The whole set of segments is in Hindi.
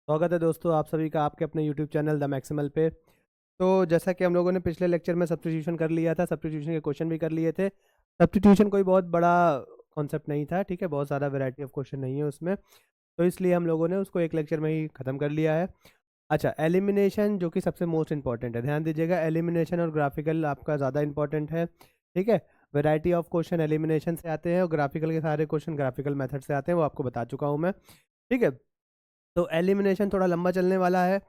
स्वागत है दोस्तों आप सभी का आपके अपने YouTube चैनल द मैक्सिमल पे। तो जैसा कि हम लोगों ने पिछले लेक्चर में सब्स्टिट्यूशन कर लिया था, सब्स्टिट्यूशन के क्वेश्चन भी कर लिए थे। सब्स्टिट्यूशन कोई बहुत बड़ा कॉन्सेप्ट नहीं था, ठीक है, बहुत सारा वैरायटी ऑफ क्वेश्चन नहीं है उसमें, तो इसलिए हम लोगों ने उसको एक लेक्चर में ही ख़त्म कर लिया है। अच्छा, एलिमिनेशन जो कि सबसे मोस्ट इंपॉर्टेंट है, ध्यान दीजिएगा, एलिमिनेशन और ग्राफिकल आपका ज़्यादा इंपॉर्टेंट है, ठीक है। वैरायटी ऑफ क्वेश्चन एलिमिनेशन से आते हैं और ग्राफिकल के सारे क्वेश्चन ग्राफिकल मेथड से आते हैं, वो आपको बता चुका हूँ मैं, ठीक है। तो एलिमिनेशन थोड़ा लंबा चलने वाला है,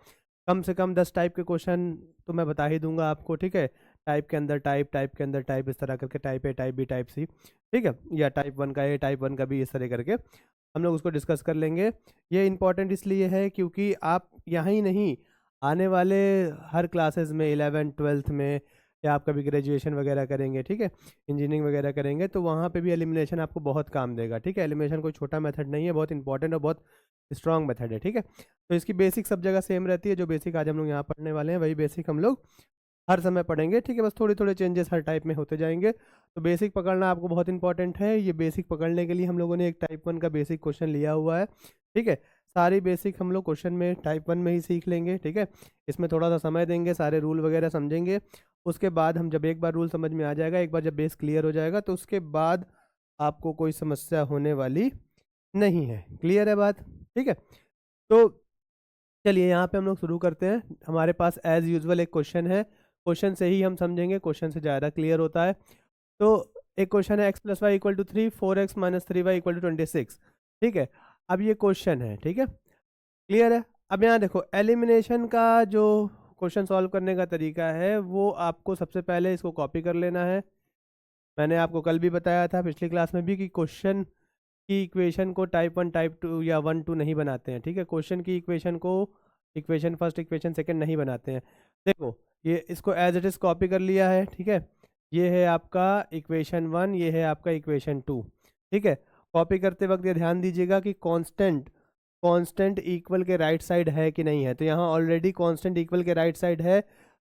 कम से कम 10 टाइप के क्वेश्चन तो मैं बता ही दूंगा आपको, ठीक है। टाइप के अंदर टाइप, टाइप के अंदर टाइप, इस तरह करके type A, type B, type C, ठीक है, या टाइप 1 का ए, टाइप 1 का बी, इस तरह करके हम लोग उसको डिस्कस कर लेंगे। ये इंपॉर्टेंट इसलिए है क्योंकि आप यहाँ ही नहीं, आने वाले हर क्लासेस में 11th-12th में, या आप कभी ग्रेजुएशन वगैरह करेंगे, ठीक है, इंजीनियरिंग वगैरह करेंगे, तो वहाँ पे भी एलिमिनेशन आपको बहुत काम देगा, ठीक है। एलिमिनेशन कोई छोटा मेथड नहीं है, बहुत इंपॉर्टेंट और बहुत स्ट्रॉन्ग मेथड है, ठीक है। तो इसकी बेसिक सब जगह सेम रहती है, जो बेसिक आज हम लोग यहाँ पढ़ने वाले हैं वही बेसिक हम लोग हर समय पढ़ेंगे, ठीक है। बस थोड़े थोड़े चेंजेस हर टाइप में होते जाएंगे। तो बेसिक पकड़ना आपको बहुत इंपॉर्टेंट है। ये बेसिक पकड़ने के लिए हम लोगों ने एक टाइप 1 का बेसिक क्वेश्चन लिया हुआ है, ठीक है। सारी बेसिक हम लोग क्वेश्चन में टाइप 1 में ही सीख लेंगे, ठीक है। इसमें थोड़ा सा समय देंगे, सारे रूल वगैरह समझेंगे। उसके बाद हम जब एक बार रूल समझ में आ जाएगा, एक बार जब बेस क्लियर हो जाएगा, तो उसके बाद आपको कोई समस्या होने वाली नहीं है। क्लियर है बात, ठीक है। तो चलिए यहाँ पे हम लोग शुरू करते हैं। हमारे पास एज यूजुअल एक क्वेश्चन है, क्वेश्चन से ही हम समझेंगे, क्वेश्चन से ज़्यादा क्लियर होता है। तो एक क्वेश्चन है, x+y=3, 4x-3y=26, ठीक है। अब ये क्वेश्चन है, ठीक है, क्लियर है। अब यहाँ देखो, एलिमिनेशन का जो क्वेश्चन सॉल्व करने का तरीका है, वो आपको सबसे पहले इसको कॉपी कर लेना है। मैंने आपको कल भी बताया था, पिछली क्लास में भी, कि क्वेश्चन की इक्वेशन को टाइप 1, टाइप 2 या 1, 2 नहीं बनाते हैं, ठीक है। क्वेश्चन की इक्वेशन को इक्वेशन फर्स्ट, इक्वेशन सेकंड नहीं बनाते हैं। देखो, ये इसको एज इट इज़ कॉपी कर लिया है, ठीक है। ये है आपका इक्वेशन 1, ये है आपका इक्वेशन 2, ठीक है। कॉपी करते वक्त ये ध्यान दीजिएगा कि कांस्टेंट कांस्टेंट इक्वल के राइट साइड है कि नहीं है। तो यहाँ ऑलरेडी कांस्टेंट इक्वल के राइट साइड है,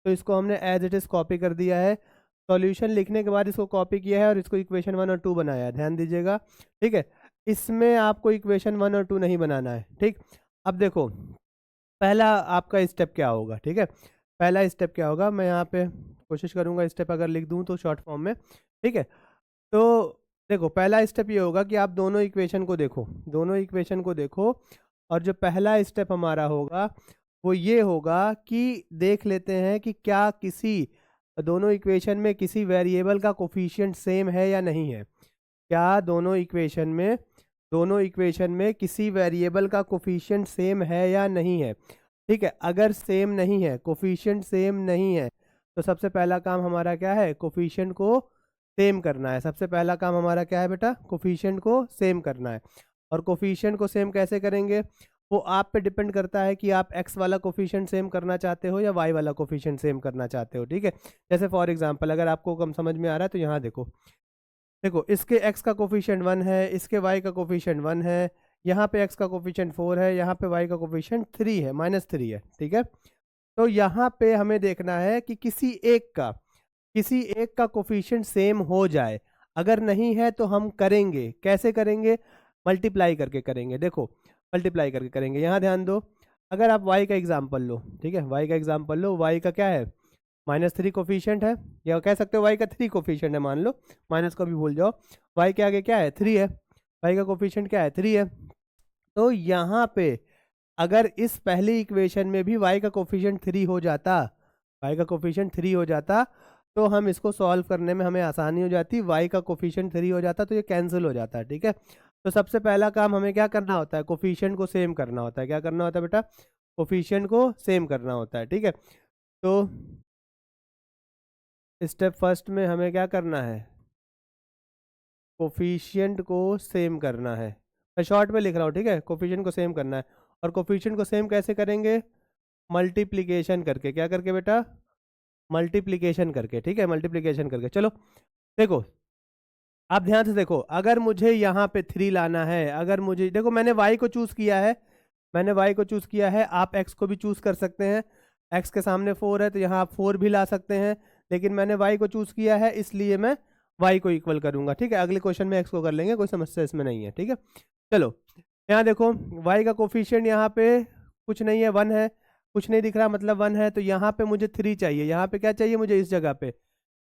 तो इसको हमने एज इट इज़ कॉपी कर दिया है। सॉल्यूशन लिखने के बाद इसको कॉपी किया है और इसको इक्वेशन 1 और 2 बनाया है, ध्यान दीजिएगा, ठीक है। इसमें आपको इक्वेशन 1 और 2 नहीं बनाना है, ठीक। अब देखो, पहला आपका स्टेप क्या होगा, ठीक है। पहला स्टेप क्या होगा, मैं यहाँ पे कोशिश करूँगा स्टेप अगर लिख दूँ तो शॉर्ट फॉर्म में, ठीक है। तो देखो, पहला स्टेप ये होगा कि आप दोनों इक्वेशन को देखो, दोनों इक्वेशन को देखो, और जो पहला स्टेप हमारा होगा वो ये होगा कि देख लेते हैं कि क्या किसी दोनों इक्वेशन में किसी वेरिएबल का कोफिशिएंट सेम है या नहीं है। क्या दोनों इक्वेशन में किसी वेरिएबल का कोफिशिएंट सेम है या नहीं है, ठीक है। अगर सेम नहीं है, कोफिशिएंट सेम नहीं है, तो सबसे पहला काम हमारा क्या है, कोफिशिएंट को सेम करना है। सबसे पहला काम हमारा क्या है बेटा, कोफिशिएंट को सेम करना है। और कोफिशिएंट को सेम कैसे करेंगे, वो आप पे डिपेंड करता है कि आप x वाला कोफिशिएंट सेम करना चाहते हो या y वाला कोफिशिएंट सेम करना चाहते हो, ठीक है। जैसे फॉर एग्जांपल, अगर आपको कम समझ में आ रहा है तो यहाँ देखो, देखो इसके x का कोफिशिएंट 1 है, इसके y का कोफिशिएंट 1 है, यहाँ पे x का कोफिशिएंट 4 है, यहाँ पे y का कोफिशिएंट 3 है, -3 है, ठीक है। तो यहाँ पे हमें देखना है कि किसी एक का कोफिशिएंट सेम हो जाए। अगर नहीं है तो हम करेंगे, कैसे करेंगे, मल्टीप्लाई करके करेंगे। देखो, मल्टीप्लाई करके करेंगे। यहाँ ध्यान दो, अगर आप y का एग्जाम्पल लो, ठीक है, y का एग्जाम्पल लो, y का क्या है, -3 कोफिशिएंट है, या कह सकते हो y का 3 कोफिशिएंट है, मान लो, माइनस को भी भूल जाओ, y के आगे क्या है, 3 है, y का कोफिशिएंट क्या है, 3 है। तो यहाँ पे अगर इस पहली इक्वेशन में भी y का कोफिशिएंट 3 हो जाता, y का कोफिशिएंट 3 हो जाता, तो हम इसको सॉल्व करने में हमें आसानी हो जाती। y का कोफिशिएंट 3 हो जाता तो ये कैंसिल हो जाता है, ठीक है। तो सबसे पहला काम हमें क्या करना होता है, कोफिशिएंट को सेम करना होता है। क्या करना होता है बेटा, कोफिशिएंट को सेम करना होता है, ठीक है। तो स्टेप फर्स्ट में हमें क्या करना है, कोफिशिएंट को सेम करना है। मैं शॉर्ट में लिख रहा हूँ, ठीक है, कोफिशिएंट को सेम करना है। और कोफिशिएंट को सेम कैसे करेंगे, मल्टीप्लिकेशन करके। क्या करके बेटा, मल्टीप्लिकेशन करके, ठीक है, मल्टीप्लिकेशन करके। चलो देखो, आप ध्यान से देखो, अगर मुझे यहाँ पे 3 लाना है, अगर मुझे देखो, मैंने y को चूज किया है, मैंने y को चूज किया है, आप x को भी चूज कर सकते हैं। x के सामने 4 है तो यहाँ आप 4 भी ला सकते हैं, लेकिन मैंने y को चूज किया है इसलिए मैं y को इक्वल करूंगा, ठीक है। अगले क्वेश्चन में x को कर लेंगे, कोई समस्या इसमें नहीं है, ठीक है। चलो यहाँ देखो, y का कोफिशिएंट यहाँ पे कुछ नहीं है, 1 है, कुछ नहीं दिख रहा मतलब 1 है। तो यहाँ पे मुझे 3 चाहिए। यहाँ पे क्या चाहिए मुझे, इस जगह पे,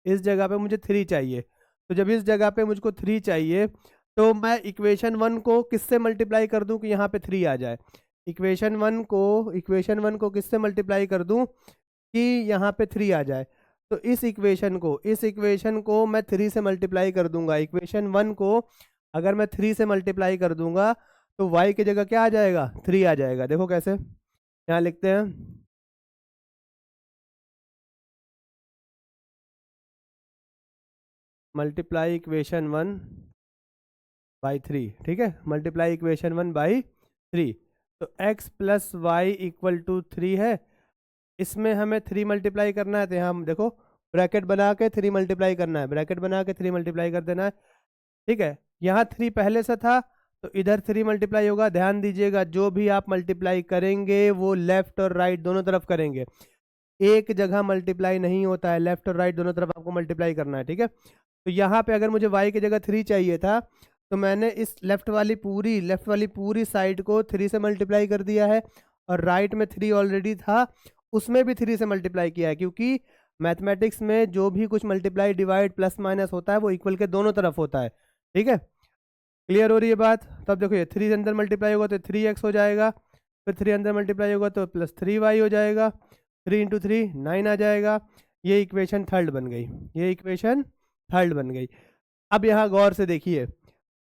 इस जगह पे मुझे 3 चाहिए। तो जब इस जगह पे मुझको 3 चाहिए तो मैं इक्वेशन 1 को किससे मल्टीप्लाई कर दूं कि यहाँ पे 3 आ जाए। इक्वेशन वन को किससे मल्टीप्लाई कर दूं कि यहाँ पे 3 आ जाए। तो इस इक्वेशन को मैं 3 से मल्टीप्लाई कर दूंगा। इक्वेशन 1 को अगर मैं 3 से मल्टीप्लाई कर दूंगा तो y की जगह क्या आ जाएगा, 3 आ जाएगा। देखो कैसे, यहाँ लिखते हैं, मल्टीप्लाई इक्वेशन 1 बाई 3, ठीक है, मल्टीप्लाई इक्वेशन 1 बाई 3। तो x plus y equal to 3 है। इसमें हमें 3 मल्टीप्लाई करना है, तो यहाँ हम देखो ब्रैकेट बना के 3 मल्टीप्लाई करना है, ब्रैकेट बना के 3 मल्टीप्लाई कर देना है, ठीक है। यहाँ 3 पहले से था तो इधर 3 मल्टीप्लाई होगा। ध्यान दीजिएगा, जो भी आप मल्टीप्लाई करेंगे वो लेफ्ट और राइट दोनों तरफ करेंगे, एक जगह मल्टीप्लाई नहीं होता है, लेफ्ट और राइट दोनों तरफ आपको मल्टीप्लाई करना है, ठीक है। तो यहाँ पे अगर मुझे y की जगह 3 चाहिए था तो मैंने इस लेफ्ट वाली पूरी साइड को 3 से मल्टीप्लाई कर दिया है, और राइट में 3 ऑलरेडी था उसमें भी 3 से मल्टीप्लाई किया है, क्योंकि मैथमेटिक्स में जो भी कुछ मल्टीप्लाई डिवाइड प्लस माइनस होता है वो इक्वल के दोनों तरफ होता है, ठीक है। क्लियर हो रही है बात। तब देखो ये 3 अंदर मल्टीप्लाई होगा तो 3x हो जाएगा, फिर 3 अंदर मल्टीप्लाई होगा तो प्लस 3y हो जाएगा, 3 इंटू 3 9 आ जाएगा। ये इक्वेशन थर्ड बन गई, ये इक्वेशन थर्ड बन गई। अब यहाँ गौर से देखिए,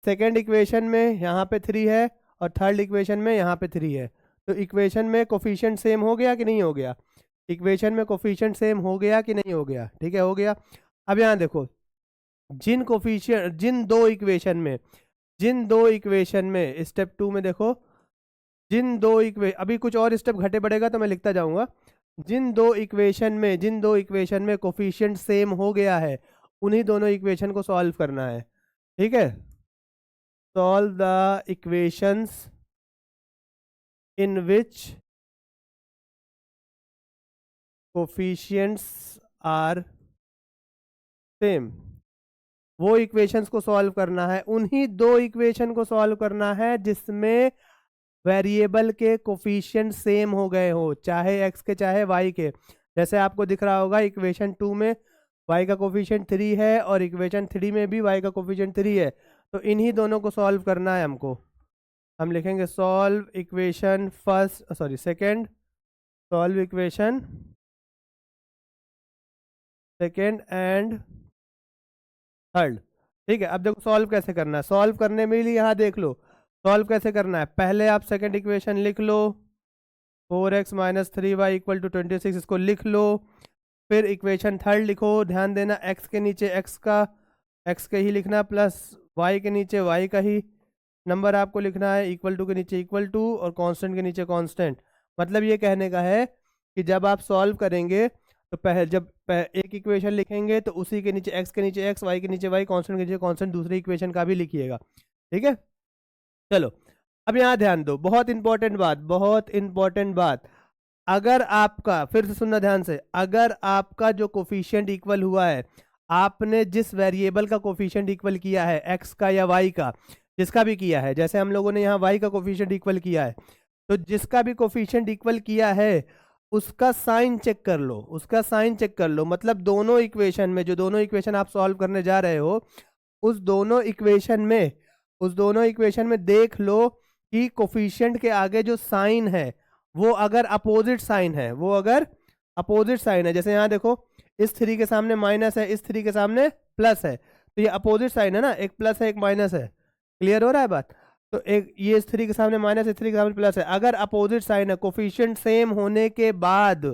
सेकेंड इक्वेशन में यहाँ पे 3 है और थर्ड इक्वेशन में यहाँ पे 3 है, तो इक्वेशन में कोफिशिएंट सेम हो गया कि नहीं हो गया, इक्वेशन में कोफिशिएंट सेम हो गया कि नहीं हो गया, ठीक है, हो गया। अब यहाँ देखो, जिन दो इक्वेशन में स्टेप 2 में देखो, अभी कुछ और स्टेप घटे बढ़ेगा तो मैं लिखता जाऊंगा। जिन दो इक्वेशन में कोफिशिएंट सेम हो गया है उन्हीं दोनों इक्वेशन को सॉल्व करना है, ठीक है। Solve the equations in which coefficients are same, वो इक्वेशंस को सॉल्व करना है, उन्हीं दो इक्वेशन को सॉल्व करना है जिसमें वेरिएबल के कोफिशिएंट सेम हो गए हो, चाहे x के चाहे y के। जैसे आपको दिख रहा होगा इक्वेशन 2 में y का कोफिशिएंट 3 है और इक्वेशन 3 में भी y का कोफिशिएंट 3 है, तो इन्हीं दोनों को सॉल्व करना है हमको। हम लिखेंगे solve equation second, solve equation second and third, ठीक है। अब देखो सॉल्व कैसे करना है, सॉल्व करने में लिए यहाँ देख लो सॉल्व कैसे करना है। पहले आप सेकंड इक्वेशन लिख लो, 4x minus 3y equal to 26, इसको लिख लो। फिर इक्वेशन थर्ड लिखो, ध्यान देना x के नीचे x के ही लिखना, प्लस y के नीचे y का ही नंबर आपको लिखना है, इक्वल टू के नीचे इक्वल टू और कांस्टेंट के नीचे कांस्टेंट। मतलब ये कहने का है कि जब आप सॉल्व करेंगे तो एक इक्वेशन लिखेंगे तो उसी के नीचे x के नीचे x, y के नीचे y, कांस्टेंट के नीचे कांस्टेंट दूसरी इक्वेशन का भी लिखिएगा, ठीक है। चलो अब यहाँ ध्यान दो, बहुत इंपॉर्टेंट बात, अगर आपका, फिर से सुनना ध्यान से, अगर आपका जो कोफिशिएंट इक्वल हुआ है, आपने जिस वेरिएबल का कोफिशिएंट इक्वल किया है, x का या y का, जिसका भी किया है, जैसे हम लोगों ने यहाँ y का कोफिशिएंट इक्वल किया है, तो जिसका भी कोफिशिएंट इक्वल किया है उसका साइन चेक कर लो, मतलब दोनों इक्वेशन में, जो दोनों इक्वेशन आप सॉल्व करने जा रहे हो, उस दोनों इक्वेशन में देख लो कि कोफिशिएंट के आगे जो साइन है वो अगर अपोजिट साइन है, जैसे यहाँ देखो इस 3 के सामने माइनस है, इस 3 के सामने प्लस है, तो ये अपोजिट साइन है ना, एक प्लस है एक माइनस है। क्लियर हो रहा है बात। तो एक ये इस 3 के सामने माइनस है, 3 के सामने प्लस है, अगर अपोजिट साइन है, कोफिशिएंट सेम होने के बाद,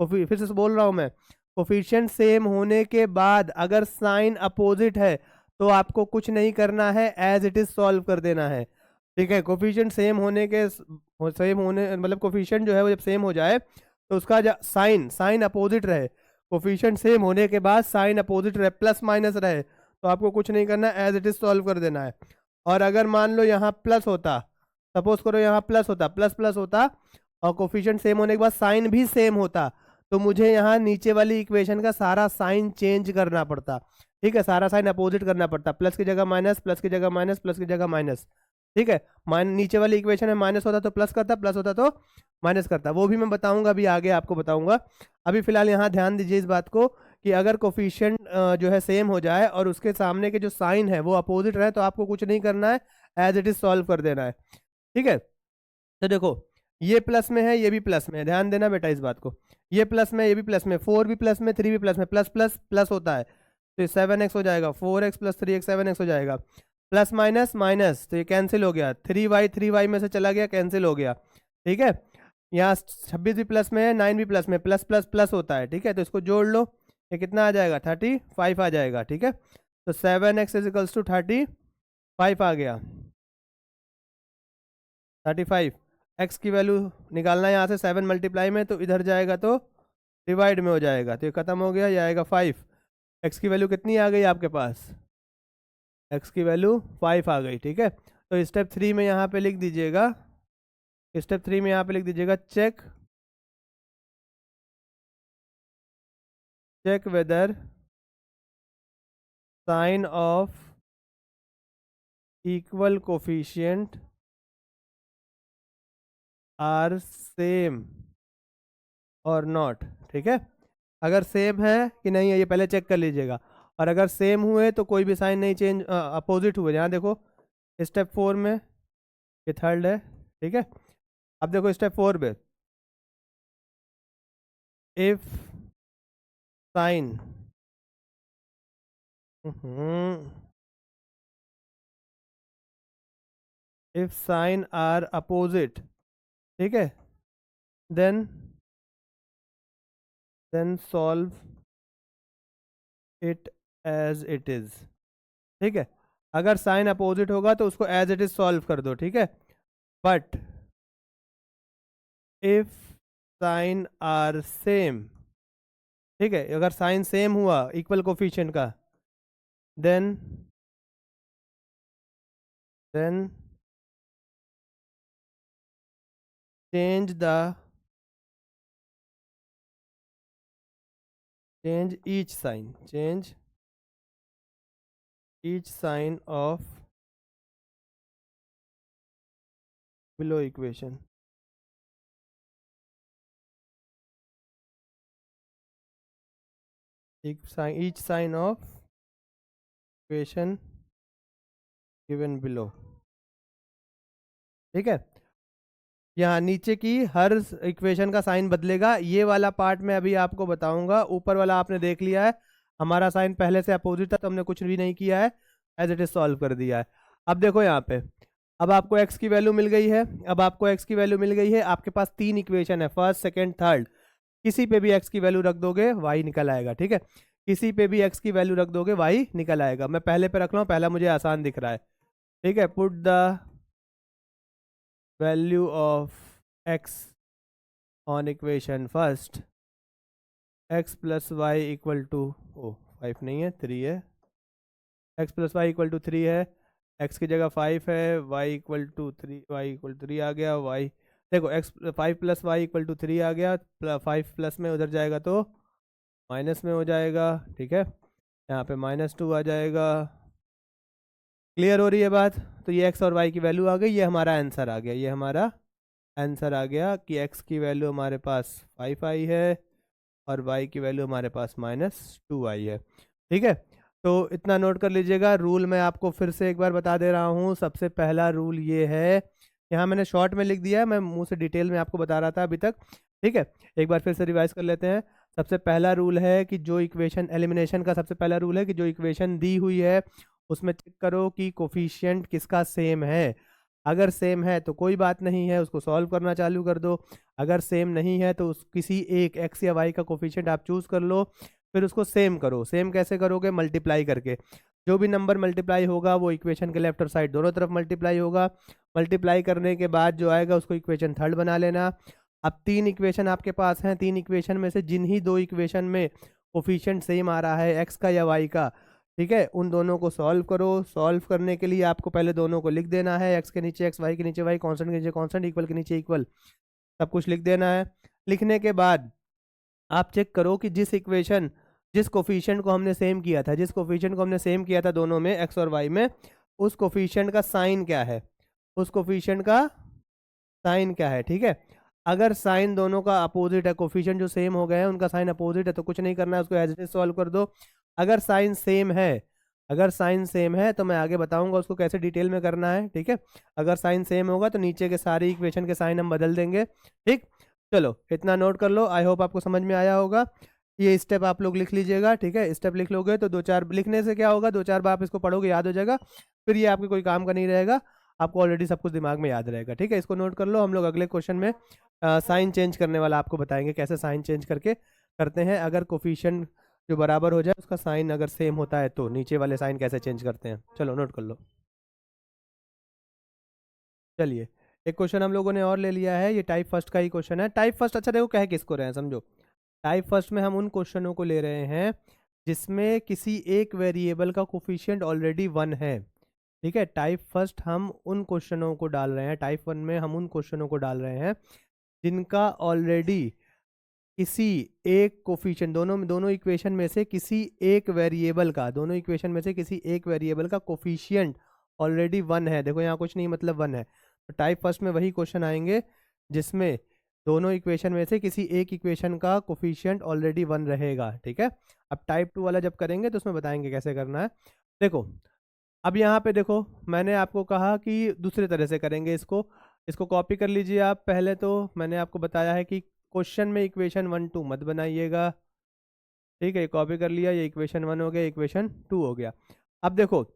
फिर से बोल रहा हूं मैं, कोफिशिएंट सेम होने के बाद अगर साइन अपोजिट है तो आपको कुछ नहीं करना है, एज इट इज सॉल्व कर देना है, ठीक है। कोफिशिएंट सेम होने मतलब कोफिशिएंट जो है वो जब सेम हो जाए तो उसका साइन अपोजिट रहे, कोफिशिएंट सेम होने के बाद साइन अपोजिट रहे, प्लस माइनस रहे, तो आपको कुछ नहीं करना है, एज इट इज सॉल्व कर देना है। और अगर मान लो यहाँ प्लस होता, सपोज करो यहाँ प्लस होता और कोफिशिएंट सेम होने के बाद साइन भी सेम होता, तो मुझे यहाँ नीचे वाली इक्वेशन का सारा साइन चेंज करना पड़ता, ठीक है, सारा साइन अपोजिट करना पड़ता, प्लस की जगह माइनस, प्लस की जगह माइनस, प्लस की जगह माइनस। ठीक है। नीचे वाली इक्वेशन में माइनस होता तो प्लस करता, प्लस होता तो माइनस करता, वो भी मैं बताऊंगा, अभी आगे आपको बताऊंगा। अभी फिलहाल यहाँ ध्यान दीजिए इस बात को कि अगर कोफिशिएंट जो है सेम हो जाए और उसके सामने के जो साइन है वो अपोजिट रहे तो आपको कुछ नहीं करना है, एज इट इज सॉल्व कर देना है। ठीक है, तो देखो ये प्लस में है, ये भी प्लस में है, ध्यान देना बेटा इस बात को। ये प्लस में, ये भी प्लस में, 4 भी प्लस में, 3 भी प्लस में, प्लस प्लस प्लस होता है तो ये 7x हो जाएगा, 4x प्लस 3x 7x हो जाएगा, प्लस माइनस माइनस तो ये कैंसिल हो गया, 3y में से चला गया, कैंसिल हो गया। ठीक है, यहाँ 26 भी प्लस में है, 9 भी प्लस में, प्लस प्लस प्लस होता है। ठीक है, तो इसको जोड़ लो, ये कितना आ जाएगा, 35 आ जाएगा। ठीक है, तो 7x इज इक्वल्स टू 35 आ गया, 35। x की वैल्यू निकालना है यहाँ से, 7 मल्टीप्लाई में तो इधर जाएगा तो डिवाइड में हो जाएगा, तो ये खत्म हो गया, ये आएगा 5। x की वैल्यू कितनी आ गई आपके पास, x की वैल्यू 5 आ गई। ठीक है, तो स्टेप 3 में यहाँ पे लिख दीजिएगा, स्टेप 3 में यहाँ पे लिख दीजिएगा check whether sign of equal coefficient are same और नॉट। ठीक है, अगर सेम है कि नहीं है ये पहले चेक कर लीजिएगा, और अगर सेम हुए तो कोई भी साइन नहीं चेंज, अपोजिट हुए, यहाँ देखो स्टेप 4 में, ये थर्ड है। ठीक है, अब देखो स्टेप 4 पे, if sign if sign are opposite, ठीक है, then solve it as it is. ठीक है, अगर साइन अपोजिट होगा तो उसको एज इट इज सॉल्व कर दो। ठीक है, but if sign are same, ठीक है, अगर साइन सेम हुआ इक्वल कोफिशिएंट का, then change each sign of below equation। each sign of equation given below। ठीक है, यहाँ नीचे की हर इक्वेशन का साइन बदलेगा, ये वाला पार्ट मैं अभी आपको बताऊंगा। ऊपर वाला आपने देख लिया है, हमारा साइन पहले से अपोजिट था तो हमने कुछ भी नहीं किया है, एज इट इज सॉल्व कर दिया है। अब देखो यहाँ पे, अब आपको x की वैल्यू मिल गई है, अब आपको x की वैल्यू मिल गई है, आपके पास 3 इक्वेशन है, फर्स्ट सेकेंड थर्ड, किसी पे भी x की वैल्यू रख दोगे y निकल आएगा। ठीक है, किसी पे भी x की वैल्यू रख दोगे y निकल आएगा। मैं पहले पे रख रहा हूँ, पहला मुझे आसान दिख रहा है। ठीक है, put the value of x on equation first, x plus y equal to, ओ 5 नहीं है 3 है, x plus y equal to 3 है, x की जगह 5 है, y equal to 3, y equal 3 आ गया, y देखो x 5 plus y equal to 3 आ गया, 5 प्लस में उधर जाएगा तो माइनस में हो जाएगा। ठीक है, यहाँ पे -2 आ जाएगा। क्लियर हो रही है बात? तो ये x और y की वैल्यू आ गई, ये हमारा आंसर आ गया, ये हमारा आंसर आ गया कि x की वैल्यू हमारे पास 5 आई है और y की वैल्यू हमारे पास -2 आई है। ठीक है, तो इतना नोट कर लीजिएगा। रूल मैं आपको फिर से एक बार बता दे रहा हूँ। सबसे पहला रूल ये है, यहाँ मैंने शॉर्ट में लिख दिया है, मैं मुंह से डिटेल में आपको बता रहा था अभी तक। ठीक है, एक बार फिर से रिवाइज कर लेते हैं। सबसे पहला रूल है कि जो इक्वेशन, एलिमिनेशन का सबसे पहला रूल है कि जो इक्वेशन दी हुई है उसमें चेक करो कि कोफिशिएंट किसका सेम है। अगर सेम है तो कोई बात नहीं है, उसको सॉल्व करना चालू कर दो। अगर सेम नहीं है तो किसी एक x या y का कोफिशिएंट आप चूज कर लो, फिर उसको सेम करो। सेम कैसे करोगे? मल्टीप्लाई करके। जो भी नंबर मल्टीप्लाई होगा वो इक्वेशन के लेफ्ट और साइड दोनों तरफ मल्टीप्लाई होगा। मल्टीप्लाई करने के बाद जो आएगा उसको इक्वेशन थर्ड बना लेना। अब 3 इक्वेशन आपके पास हैं, 3 इक्वेशन में से जिन्हीं 2 इक्वेशन में कोफिशिएंट सेम आ रहा है, x का या y का, ठीक है, उन दोनों को सॉल्व करो। सॉल्व करने के लिए आपको पहले दोनों को लिख देना है, x के नीचे x, y के नीचे y, कांस्टेंट के नीचे कांस्टेंट, इक्वल के नीचे इक्वल, सब कुछ लिख देना है। लिखने के बाद आप चेक करो कि जिस कोफिशिएंट को हमने सेम किया था, जिस कोफिशिएंट को हमने सेम किया था दोनों में, x और y में, उस कोफिशिएंट का साइन क्या है। उस कोफिशिएंट का साइन क्या है, ठीक है। अगर साइन दोनों का अपोजिट है, कोफिशिएंट जो सेम हो गए हैं उनका साइन अपोजिट है, तो कुछ नहीं करना है, उसको एज इट इज सॉल्व कर दो। अगर साइन सेम है, अगर साइन सेम है तो मैं आगे बताऊंगा उसको कैसे डिटेल में करना है, ठीक है। अगर साइन सेम होगा तो नीचे के सारी इक्वेशन के साइन हम बदल देंगे, ठीक। चलो इतना नोट कर लो, आई होप आपको समझ में आया होगा। ये स्टेप आप लोग लिख लीजिएगा, ठीक है। स्टेप लिख लोगे तो 2-4 लिखने से क्या होगा, 2-4 बार आप इसको पढ़ोगे, याद हो जाएगा, फिर ये आपके कोई काम का नहीं रहेगा, आपको ऑलरेडी सब कुछ दिमाग में याद रहेगा, ठीक है। इसको नोट कर लो। हम लोग अगले क्वेश्चन में साइन चेंज करने वाला आपको बताएंगे, कैसे साइन चेंज करके करते हैं। अगर कोफिशिएंट जो बराबर हो जाए उसका साइन अगर सेम होता है तो नीचे वाले साइन कैसे चेंज करते हैं, चलो नोट कर लो। चलिए एक क्वेश्चन हम लोगों ने और ले लिया है, ये टाइप फर्स्ट का ही क्वेश्चन है। टाइप फर्स्ट, अच्छा देखो कह किसको रहे हैं, समझो। टाइप फर्स्ट में हम उन क्वेश्चनों को ले रहे हैं जिसमें किसी एक वेरिएबल का कोफिशिएंट ऑलरेडी 1 है, ठीक है। टाइप फर्स्ट हम उन क्वेश्चनों को डाल रहे हैं, टाइप 1 में हम उन क्वेश्चनों को डाल रहे हैं जिनका ऑलरेडी किसी एक कोफिशिएंट, दोनों इक्वेशन में से किसी एक वेरिएबल का, दोनों इक्वेशन में से किसी एक वेरिएबल का कोफिशिएंट ऑलरेडी 1 है। देखो यहाँ कुछ नहीं, मतलब 1 है। तो टाइप फर्स्ट में वही क्वेश्चन आएंगे जिसमें दोनों इक्वेशन में से किसी एक इक्वेशन का कोफिशिएंट ऑलरेडी 1 रहेगा, ठीक है। अब टाइप 2 वाला जब करेंगे तो उसमें बताएंगे कैसे करना है। देखो अब यहाँ पे देखो, मैंने आपको कहा कि दूसरे तरह से करेंगे इसको। इसको कॉपी कर लीजिए आप। पहले तो मैंने आपको बताया है कि क्वेश्चन में इक्वेशन 1 2 मत बनाइएगा, ठीक है। कॉपी कर लिया, ये इक्वेशन 1 हो गया, इक्वेशन 2 हो गया। अब देखो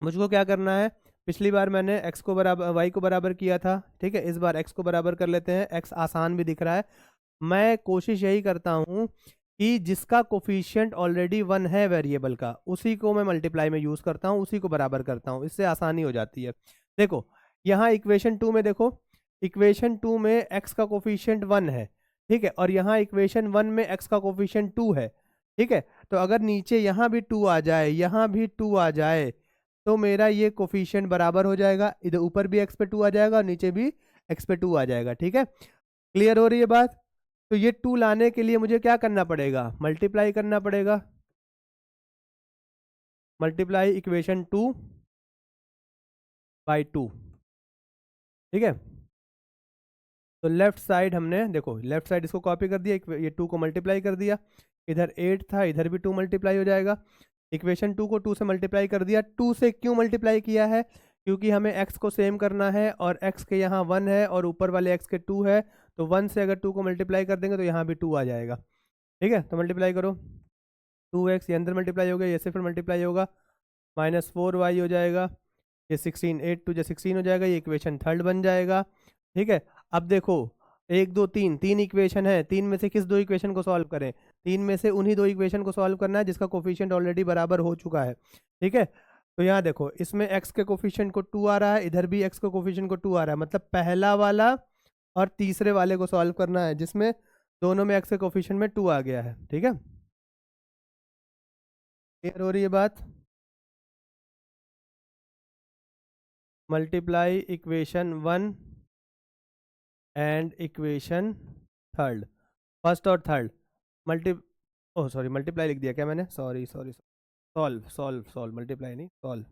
मुझको क्या करना है, पिछली बार मैंने x को बराबर y को बराबर किया था, ठीक है। इस बार x को बराबर कर लेते हैं, x आसान भी दिख रहा है। मैं कोशिश यही करता हूँ कि जिसका कोफिशिएंट ऑलरेडी 1 है वेरिएबल का, उसी को मैं मल्टीप्लाई में यूज़ करता हूँ, उसी को बराबर करता हूँ, इससे आसानी हो जाती है। देखो यहाँ इक्वेशन 2 में देखो, इक्वेशन 2 में x का कोफिशिएंट 1 है, ठीक है। और यहाँ इक्वेशन 1 में x का कोफिशिएंट 2 है, ठीक है। तो अगर नीचे यहाँ भी 2 आ जाए, यहाँ भी 2 आ जाए, तो मेरा ये कोफिशिएंट बराबर हो जाएगा। इधर ऊपर भी x पे 2 आ जाएगा और नीचे भी x पे 2 आ जाएगा, ठीक है। क्लियर हो रही है बात। तो ये 2 लाने के लिए मुझे क्या करना पड़ेगा, मल्टीप्लाई करना पड़ेगा। मल्टीप्लाई इक्वेशन 2 बाई 2, ठीक है। तो लेफ्ट साइड हमने देखो, लेफ्ट साइड इसको कॉपी कर दिया, ये 2 को मल्टीप्लाई कर दिया, इधर 8 था, इधर भी 2 मल्टीप्लाई हो जाएगा। इक्वेशन 2 को 2 से मल्टीप्लाई कर दिया। 2 से क्यों मल्टीप्लाई किया है, क्योंकि हमें x को सेम करना है और x के यहाँ 1 है और ऊपर वाले x के 2 है, तो 1 से अगर 2 को मल्टीप्लाई कर देंगे तो यहाँ भी 2 आ जाएगा, ठीक है। तो मल्टीप्लाई करो, 2x ये अंदर मल्टीप्लाई हो गया, ये से फिर मल्टीप्लाई होगा, -4y हो जाएगा, ये 16 8 2 16 हो जाएगा, ये इक्वेशन थर्ड बन जाएगा, ठीक है। अब देखो 1 2 3 तीन इक्वेशन है, तीन में से किस दो इक्वेशन को सॉल्व करें, तीन में से उन्हीं दो इक्वेशन को सॉल्व करना है जिसका कोफिशिएंट ऑलरेडी बराबर हो चुका है, ठीक है। तो यहाँ देखो इसमें x के कोफिशिएंट को 2 आ रहा है, इधर भी x के कोफिशिएंट को 2 आ रहा है, मतलब पहला वाला और तीसरे वाले को सॉल्व करना है जिसमें दोनों में x के कोफिशिएंट में 2 आ गया है, ठीक है। क्लियर हो रही है बात। Multiply equation 1 and equation third, first और third multi oh sorry multiply लिख दिया क्या मैंने, sorry sorry. Solve solve solve, multiply नहीं, solve.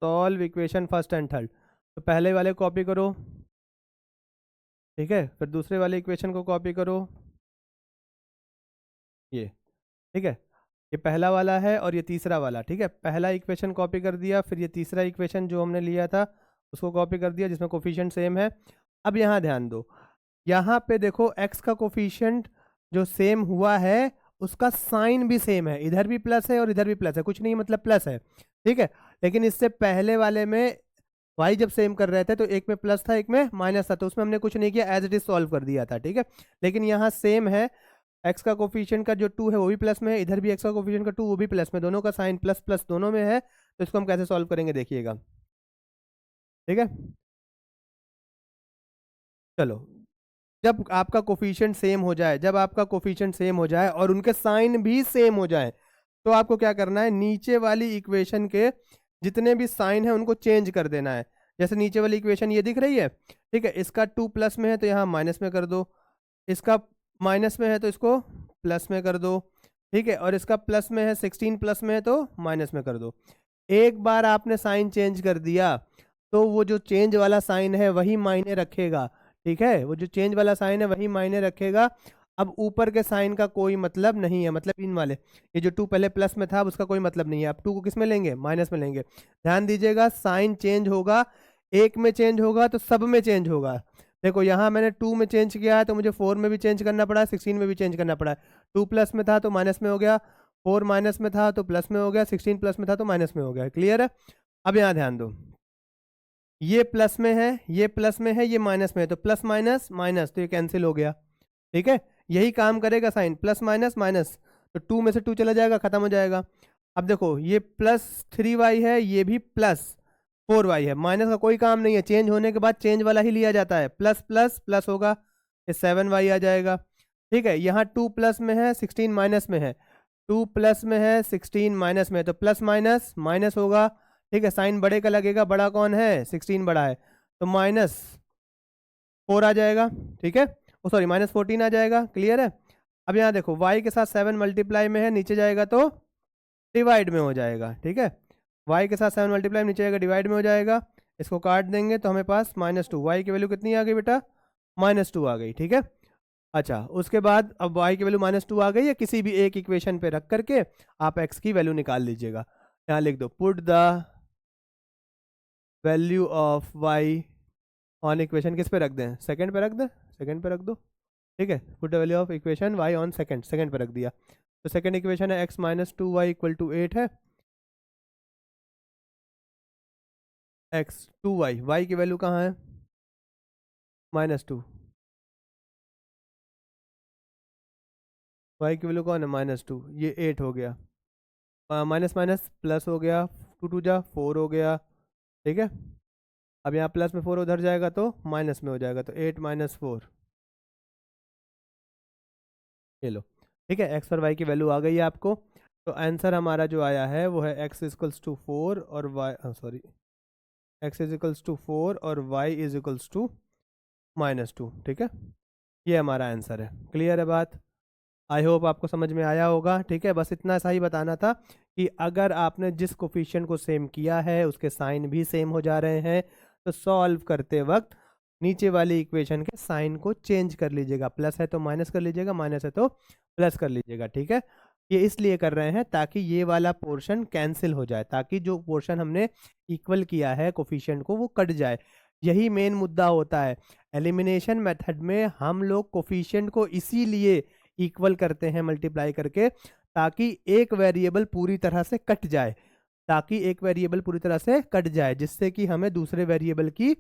Solve equation first and third, तो पहले वाले कॉपी करो, ठीक है। फिर दूसरे वाले इक्वेशन को कॉपी करो, ये, ठीक है। ये पहला वाला है और ये तीसरा वाला, ठीक है। पहला इक्वेशन कॉपी कर दिया, फिर ये तीसरा इक्वेशन जो हमने लिया था उसको कॉपी कर दिया जिसमें कोफिशिएंट सेम है। अब यहाँ ध्यान दो, यहाँ पे देखो x का कोफिशिएंट जो सेम हुआ है उसका साइन भी सेम है, इधर भी प्लस है और इधर भी प्लस है, कुछ नहीं मतलब प्लस है, ठीक है। लेकिन इससे पहले वाले में y जब सेम कर रहे थे तो एक में प्लस था एक में माइनस था, तो उसमें हमने कुछ नहीं किया, एज इट इज सॉल्व कर दिया था, ठीक है। लेकिन यहाँ सेम है, x का कोफिशिएंट का जो 2 है वो भी प्लस में है, इधर भी x का कोफिशिएंट का 2 वो भी प्लस में, दोनों का साइन प्लस प्लस दोनों में है, तो इसको हम कैसे सॉल्व करेंगे देखिएगा, ठीक है। चलो जब आपका कोफिशिएंट सेम हो जाए, जब आपका कोफिशिएंट सेम हो जाए और उनके साइन भी सेम हो जाए, तो आपको क्या करना है, नीचे वाली इक्वेशन के जितने भी साइन है उनको चेंज कर देना है। जैसे नीचे वाली इक्वेशन ये दिख रही है, ठीक है, इसका 2 प्लस में है तो यहाँ माइनस में कर दो, इसका माइनस में है तो इसको प्लस में कर दो, ठीक है। और इसका प्लस में है, 16 प्लस में है तो माइनस में कर दो। एक बार आपने साइन चेंज कर दिया तो वो जो चेंज वाला साइन है वही मायने रखेगा, ठीक है, वो जो चेंज वाला साइन है वही मायने रखेगा। अब ऊपर के साइन का कोई मतलब नहीं है, मतलब इन वाले, ये जो 2 पहले प्लस में था अब उसका कोई मतलब नहीं है। अब 2 को किस में लेंगे, माइनस में लेंगे। ध्यान दीजिएगा, साइन चेंज होगा, एक में चेंज होगा तो सब में चेंज होगा। देखो यहाँ मैंने 2 में चेंज किया है तो मुझे 4 में भी चेंज करना पड़ा, 16 में भी चेंज करना पड़ा। 2 प्लस में था तो माइनस में हो गया, 4 माइनस में था तो प्लस में हो गया, 16 प्लस में था तो माइनस में हो गया। क्लियर है? अब यहाँ ध्यान दो, ये प्लस में है, ये प्लस में है, ये माइनस में है, तो प्लस माइनस माइनस, तो ये कैंसिल हो गया। ठीक है, यही काम करेगा साइन, प्लस माइनस माइनस, तो 2 में से 2 चला जाएगा, खत्म हो जाएगा। अब देखो ये +3y है, ये भी +4y है, माइनस का कोई काम नहीं है, चेंज होने के बाद चेंज वाला ही लिया जाता है। प्लस प्लस प्लस होगा, ये 7y आ जाएगा। ठीक है, यहाँ 2 प्लस में है, 16 माइनस में है, 2 प्लस में है, 16 माइनस में है, तो प्लस माइनस माइनस होगा। ठीक है, साइन बड़े का लगेगा, बड़ा कौन है, 16 बड़ा है, तो -4 आ जाएगा। ठीक है, ओ सॉरी -14 आ जाएगा। क्लियर है? अब यहाँ देखो y के साथ 7 मल्टीप्लाई में है, नीचे जाएगा तो डिवाइड में हो जाएगा। ठीक है, y के साथ 7 मल्टीप्लाई नीचे जाएगा, डिवाइड में हो जाएगा। इसको काट देंगे तो हमें पास -2, y की वैल्यू कितनी आ गई बेटा, -2 आ गई। ठीक है, अच्छा उसके बाद अब y की वैल्यू -2 आ गई है, किसी भी एक इक्वेशन पे रख करके आप x की वैल्यू निकाल लीजिएगा। यहाँ लिख दो, put the value of y on equation, किस पे रख दें, सेकंड पे रख दें, सेकंड पे रख दो। ठीक है, put the value of equation y on second, second पे रख दिया। तो सेकंड इक्वेशन है x - 2y = 8 है, x 2y, y की वैल्यू कहाँ है, -2, y की वैल्यू कौन है, -2, ये 8 हो गया, माइनस माइनस प्लस हो गया, 2 2 जा 4 हो गया। ठीक है, अब यहाँ प्लस में 4 उधर जाएगा तो माइनस में हो जाएगा, तो 8 - 4, ये लो। ठीक है, एक्स और वाई की वैल्यू आ गई है आपको, तो आंसर हमारा जो आया है वो है x = 4 और y सॉरी x = 4 और y = -2। ठीक है, ये हमारा आंसर है। क्लियर है बात? आई होप आपको समझ में आया होगा। ठीक है, बस इतना सा ही बताना था कि अगर आपने जिस कोफिशिएंट को सेम किया है उसके साइन भी सेम हो जा रहे हैं, तो सॉल्व करते वक्त नीचे वाली इक्वेशन के साइन को चेंज कर लीजिएगा, प्लस है तो माइनस कर लीजिएगा, माइनस है तो प्लस कर लीजिएगा। ठीक है, ये इसलिए कर रहे हैं ताकि ये वाला पोर्शन कैंसिल हो जाए, ताकि जो पोर्शन हमने इक्वल किया है कोफिशिएंट को वो कट जाए। यही मेन मुद्दा होता है एलिमिनेशन मेथड में, हम लोग कोफिशिएंट को इसीलिए इक्वल करते हैं मल्टीप्लाई करके, ताकि एक वेरिएबल पूरी तरह से कट जाए, ताकि एक वेरिएबल पूरी तरह से कट जाए, जिससे कि हमें दूसरे वेरिएबल की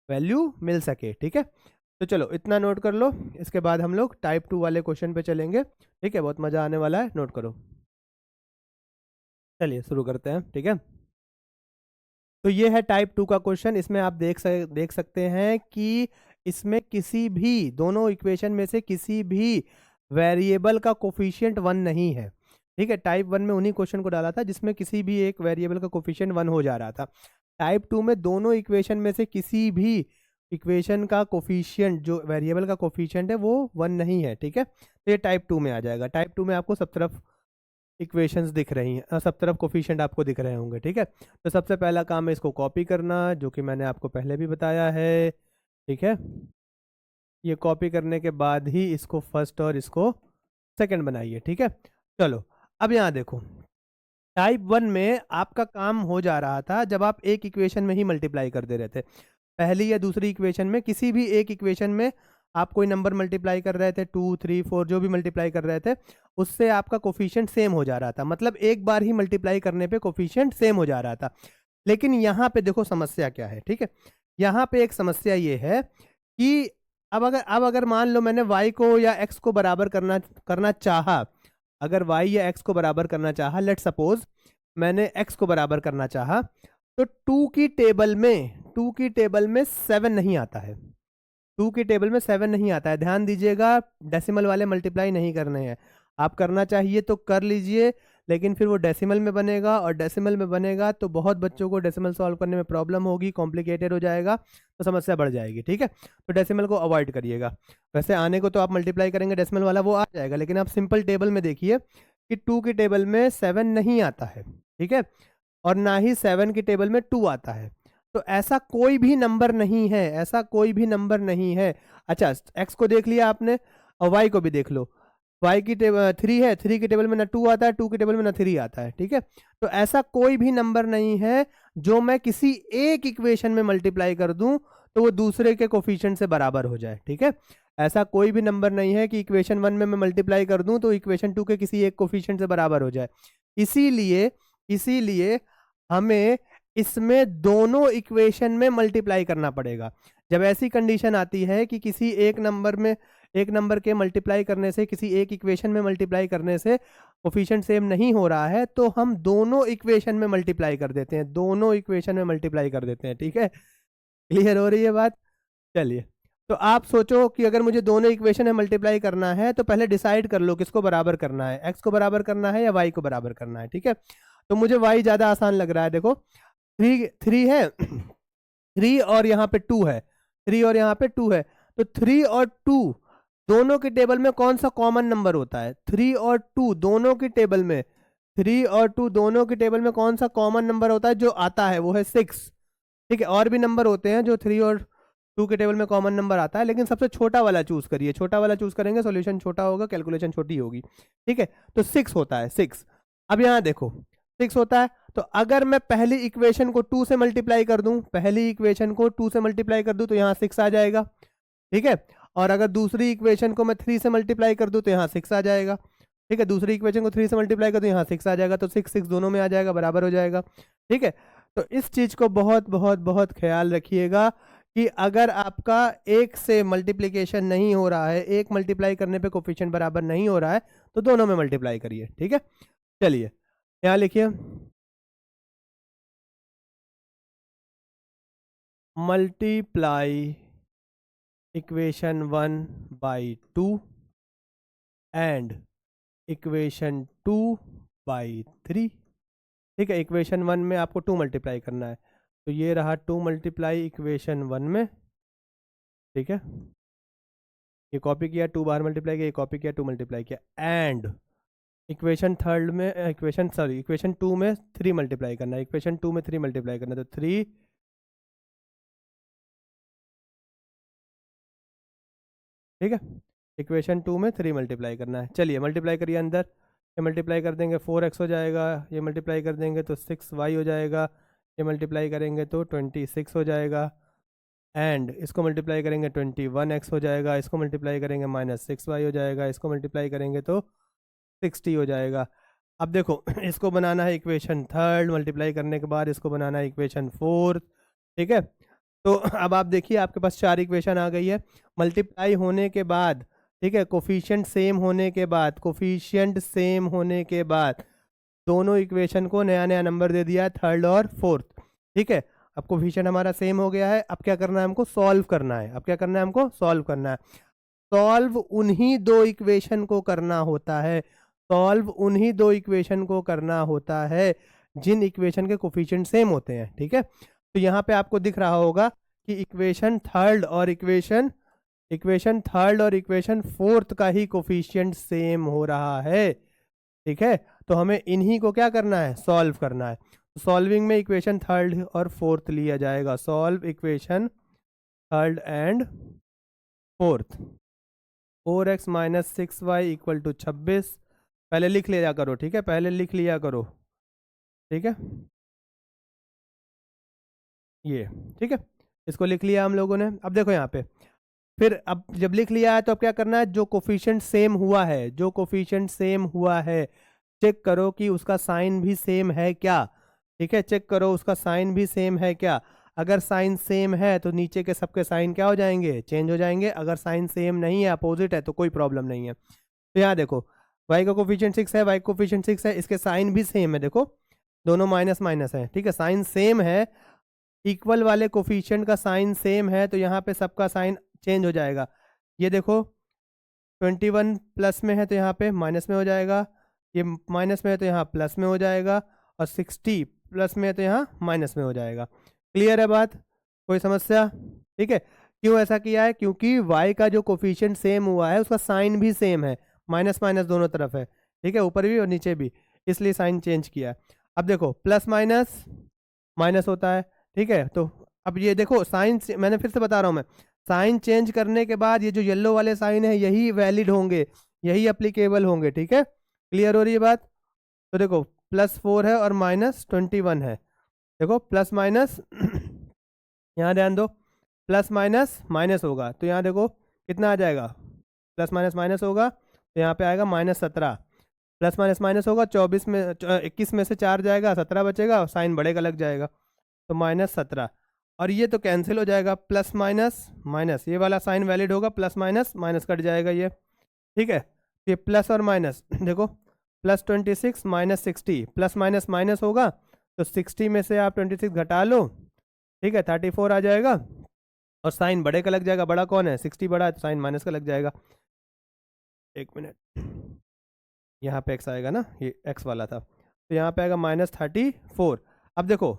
वैल्यू मिल सके। ठीक है, तो चलो इतना नोट कर लो, इसके बाद हम लोग टाइप 2 वाले क्वेश्चन पे चलेंगे। ठीक है, बहुत मज़ा आने वाला है, नोट करो। चलिए शुरू करते हैं। ठीक है, तो ये है टाइप 2 का क्वेश्चन। इसमें आप देख सकते हैं कि इसमें किसी भी दोनों इक्वेशन में से किसी भी वेरिएबल का कोफिशिएंट 1 नहीं है। ठीक है, टाइप 1 में उन्हीं क्वेश्चन को डाला था जिसमें किसी भी एक वेरिएबल का कोफिशिएंट 1 हो जा रहा था। टाइप 2 में दोनों इक्वेशन में से किसी भी इक्वेशन का कोफिशिएंट, जो वेरिएबल का कोफिशिएंट है वो 1 नहीं है। ठीक है, तो ये टाइप 2 में आ जाएगा। टाइप 2 में आपको सब तरफ इक्वेशंस दिख रही हैं, सब तरफ कोफिशिएंट आपको दिख रहे होंगे। ठीक है, तो सबसे पहला काम है इसको कॉपी करना, जो कि मैंने आपको पहले भी बताया है। ठीक है, ये कॉपी करने के बाद ही इसको फर्स्ट और इसको सेकंड बनाइए। ठीक है, चलो अब यहाँ देखो, टाइप 1 में आपका काम हो जा रहा था जब आप एक इक्वेशन में ही मल्टीप्लाई कर दे रहे थे, पहली या दूसरी इक्वेशन में, किसी भी एक इक्वेशन में आप कोई नंबर मल्टीप्लाई कर रहे थे, 2 3 4 जो भी मल्टीप्लाई कर रहे थे, उससे आपका कोफिशिएंट सेम हो जा रहा था, मतलब एक बार ही मल्टीप्लाई करने पे कोफिशिएंट सेम हो जा रहा था। लेकिन यहाँ पे देखो समस्या क्या है। ठीक है, यहाँ पे एक समस्या ये है कि अब अगर मान लो मैंने y को या x को बराबर करना चाहा, अगर y या x को बराबर करना चाहा, लेट सपोज मैंने x को बराबर करना चाहा, तो 2 की टेबल में 7 नहीं आता है, 2 की टेबल में 7 नहीं आता है। ध्यान दीजिएगा, डेसिमल वाले मल्टीप्लाई नहीं करने हैं, आप करना चाहिए तो कर लीजिए, लेकिन फिर वो डेसिमल में बनेगा, और डेसिमल में बनेगा तो बहुत बच्चों को डेसिमल सॉल्व करने में प्रॉब्लम होगी, कॉम्प्लिकेटेड हो जाएगा, तो समस्या बढ़ जाएगी। ठीक है, तो डेसिमल को अवॉइड करिएगा। वैसे आने को तो आप मल्टीप्लाई करेंगे डेसिमल वाला, वो आ जाएगा, लेकिन आप सिंपल टेबल में देखिए कि 2 की टेबल में 7 नहीं आता है। ठीक है, और ना ही 7 की टेबल में 2 आता है। तो ऐसा कोई भी नंबर नहीं है, ऐसा कोई भी नंबर नहीं है। अच्छा, x को देख लिया आपने और y को भी देख लो। y की टेबल 3 है, 3 की टेबल में ना 2 आता है, 2 की टेबल में ना 3 आता है, ठीक है। तो ऐसा कोई भी नंबर नहीं है जो मैं किसी एक इक्वेशन में मल्टीप्लाई कर दूं तो वो दूसरे के कोफिशिएंट से बराबर हो जाए, ठीक है। ऐसा कोई भी नंबर नहीं है कि इक्वेशन 1 में मैं मल्टीप्लाई कर दूं तो इक्वेशन 2 के किसी एक कोफिशिएंट से बराबर हो जाए। इसीलिए इसीलिए हमें इसमें दोनों इक्वेशन में मल्टीप्लाई करना पड़ेगा। जब ऐसी कंडीशन आती है कि किसी एक नंबर के मल्टीप्लाई करने से, किसी एक इक्वेशन में मल्टीप्लाई करने से कोफिशिएंट सेम नहीं हो रहा है, तो हम दोनों इक्वेशन में मल्टीप्लाई कर देते हैं, दोनों इक्वेशन में मल्टीप्लाई कर देते हैं, ठीक है। क्लियर हो रही है बात? चलिए, तो आप सोचो कि अगर मुझे दोनों इक्वेशन में मल्टीप्लाई करना है तो पहले डिसाइड कर लो किसको बराबर करना है, एक्स को बराबर करना है या वाई को बराबर करना है, ठीक है। तो मुझे वाई ज्यादा आसान लग रहा है। देखो 3 है 3 और यहाँ पे 2 है, 3 और यहाँ पे 2 है, तो 3 और 2 दोनों की टेबल में कौन सा कॉमन नंबर होता है? 3 और 2 दोनों की टेबल में, 3 और 2 दोनों की टेबल में कौन सा कॉमन नंबर होता है? जो आता है वो है 6, ठीक है। और भी नंबर होते हैं जो 3 और 2 के टेबल में कॉमन नंबर आता है, लेकिन सबसे छोटा वाला चूज करिए, छोटा वाला चूज करेंगे सॉल्यूशन छोटा होगा, कैलकुलेशन छोटी होगी, ठीक है। तो 6 होता है, 6। अब यहाँ देखो 6 होता है, तो अगर मैं पहली इक्वेशन को 2 से मल्टीप्लाई कर दूं, पहली इक्वेशन को 2 से मल्टीप्लाई कर दूं तो यहाँ 6 आ जाएगा, ठीक है। और अगर दूसरी इक्वेशन को मैं 3 से मल्टीप्लाई कर दूं तो यहाँ 6 आ जाएगा, ठीक है। दूसरी इक्वेशन को 3 से मल्टीप्लाई कर दूं यहाँ 6 आ जाएगा, तो 6 6 दोनों में आ जाएगा, बराबर हो जाएगा, ठीक है। तो इस चीज को बहुत बहुत बहुत ख्याल रखिएगा कि अगर आपका एक से मल्टीप्लीकेशन नहीं हो रहा है, एक मल्टीप्लाई करने पे कोफिशिएंट बराबर नहीं हो रहा है, तो दोनों में मल्टीप्लाई करिए, ठीक है। चलिए यहाँ लिखिए, multiply equation 1 by 2 and equation 2 by 3, ठीक है। इक्वेशन 1 में आपको 2 मल्टीप्लाई करना है, तो ये रहा 2 मल्टीप्लाई इक्वेशन 1 में, ठीक है। ये कॉपी किया, 2 बाहर मल्टीप्लाई किया, ये कॉपी किया, 2 मल्टीप्लाई किया, एंड इक्वेशन 2 में 3 मल्टीप्लाई करना है, इक्वेशन 2 में 3 मल्टीप्लाई करना है, तो 3, ठीक है। इक्वेशन 2 में 3 मल्टीप्लाई करना है। चलिए मल्टीप्लाई करिए अंदर, ये मल्टीप्लाई कर देंगे 4x हो जाएगा, ये मल्टीप्लाई कर देंगे तो 6y हो जाएगा, ये मल्टीप्लाई करेंगे तो 26 हो जाएगा, एंड इसको मल्टीप्लाई करेंगे 21x हो जाएगा, इसको मल्टीप्लाई करेंगे -6y हो जाएगा, इसको मल्टीप्लाई करेंगे तो 60 हो जाएगा। अब देखो इसको बनाना है इक्वेशन 3, मल्टीप्लाई करने के बाद इसको बनाना है इक्वेशन 4, ठीक है। तो अब आप देखिए आपके पास 4 इक्वेशन आ गई है, मल्टीप्लाई होने के बाद, ठीक है, कोफिशिएंट सेम होने के बाद, कोफिशिएंट सेम होने के बाद दोनों इक्वेशन को नया नया नंबर दे दिया, 3rd और 4th, ठीक है। अब कोफिशिएंट हमारा सेम हो गया है, अब क्या करना है हमको? सॉल्व करना है। अब क्या करना है हमको? सॉल्व करना है। सॉल्व उन्हीं दो इक्वेशन को करना होता है, सॉल्व उन्हीं दो इक्वेशन को करना होता है जिन इक्वेशन के कोफिशिएंट सेम होते हैं, ठीक है। तो यहाँ पे आपको दिख रहा होगा कि इक्वेशन 3rd और इक्वेशन 4th का ही कोफिशिएंट सेम हो रहा है, ठीक है। तो हमें इन्हीं को क्या करना है? सॉल्व करना है। सॉल्विंग में इक्वेशन 3rd और 4th लिया जाएगा, solve equation 3rd and 4th। 4x - 6y = 26, पहले लिख लिया करो, ठीक है, पहले लिख लिया करो, ठीक है, ये, ठीक है। इसको लिख लिया हम लोगों ने। अब देखो यहाँ पे, फिर अब जब लिख लिया है तो अब क्या करना है? जो कोफिशिएंट सेम हुआ है, जो कोफिशिएंट सेम हुआ है, चेक करो कि उसका साइन भी सेम है क्या, ठीक है। चेक करो उसका साइन भी सेम है क्या। अगर साइन सेम है तो नीचे के सबके साइन क्या हो जाएंगे? चेंज हो जाएंगे। अगर साइन सेम नहीं है, अपोजिट है, तो कोई प्रॉब्लम नहीं है। तो यहाँ देखो y का कोफिशिएंट 6 है, y का कोफिशिएंट 6 है, इसके साइन भी सेम है, देखो दोनों माइनस माइनस है, ठीक है। साइन सेम है, इक्वल वाले कोफिशिएंट का साइन सेम है, तो यहाँ पे सबका साइन चेंज हो जाएगा। ये देखो 21 प्लस में है तो यहाँ पे माइनस में हो जाएगा, ये माइनस में है तो यहाँ प्लस में हो जाएगा, और 60 प्लस में है तो यहाँ माइनस में हो जाएगा। क्लियर है बात? कोई समस्या? ठीक है। क्यों ऐसा किया है? क्योंकि y का जो कोफिशिएंट सेम हुआ है उसका साइन भी सेम है, माइनस माइनस दोनों तरफ है, ठीक है, ऊपर भी और नीचे भी, इसलिए साइन चेंज किया है। अब देखो प्लस माइनस माइनस होता है, ठीक है, तो अब ये देखो साइन, मैंने फिर से बता रहा हूँ मैं, साइन चेंज करने के बाद ये जो येलो वाले साइन है यही वैलिड होंगे, यही अप्लीकेबल होंगे, ठीक है। क्लियर हो रही है बात? तो देखो +4 है और -21 है, देखो प्लस माइनस यहाँ ध्यान दो, प्लस माइनस माइनस होगा तो यहाँ देखो कितना आ जाएगा, प्लस माइनस माइनस होगा तो यहाँ पे आएगा -17, प्लस माइनस माइनस होगा 24 में 21 में से 4 जाएगा, 17 बचेगा, साइन बड़े का लग जाएगा तो -17। और ये तो कैंसिल हो जाएगा, प्लस माइनस माइनस, ये वाला साइन वैलिड होगा, प्लस माइनस माइनस कट जाएगा ये, ठीक है। तो ये प्लस और माइनस देखो, +26 -60, प्लस माइनस माइनस होगा तो 60 में से आप 26 घटा लो, ठीक है, 34 आ जाएगा और साइन बड़े का लग जाएगा, बड़ा कौन है, 60 बड़ा है तो साइन माइनस का लग जाएगा। एक मिनट, यहाँ पे x आएगा ना, ये x वाला था, तो यहाँ पे आएगा -34। अब देखो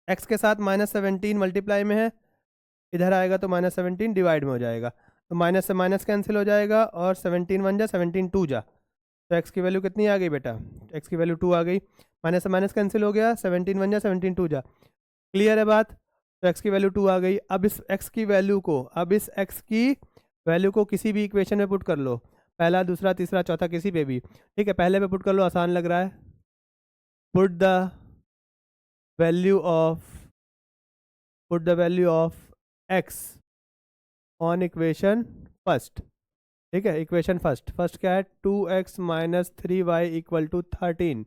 x के साथ -17 मल्टीप्लाई में है, इधर आएगा तो -17 डिवाइड में हो जाएगा, तो माइनस से माइनस कैंसिल हो जाएगा और 17 1 जा 17 2 जा, तो x की वैल्यू कितनी आ गई बेटा, x की वैल्यू 2 आ गई, माइनस से माइनस कैंसिल हो गया, 17 1 जा 17 2 जा। क्लियर है बात? तो x की वैल्यू 2 आ गई। अब इस x की वैल्यू को, अब इस x की वैल्यू को किसी भी इक्वेशन में पुट कर लो, पहला दूसरा तीसरा चौथा किसी पे भी, ठीक है, पहले पे पुट कर लो, आसान लग रहा है। Put the value of put the value of x on equation first, ठीक है, इक्वेशन फर्स्ट, फर्स्ट क्या है, 2x - 3y = 13,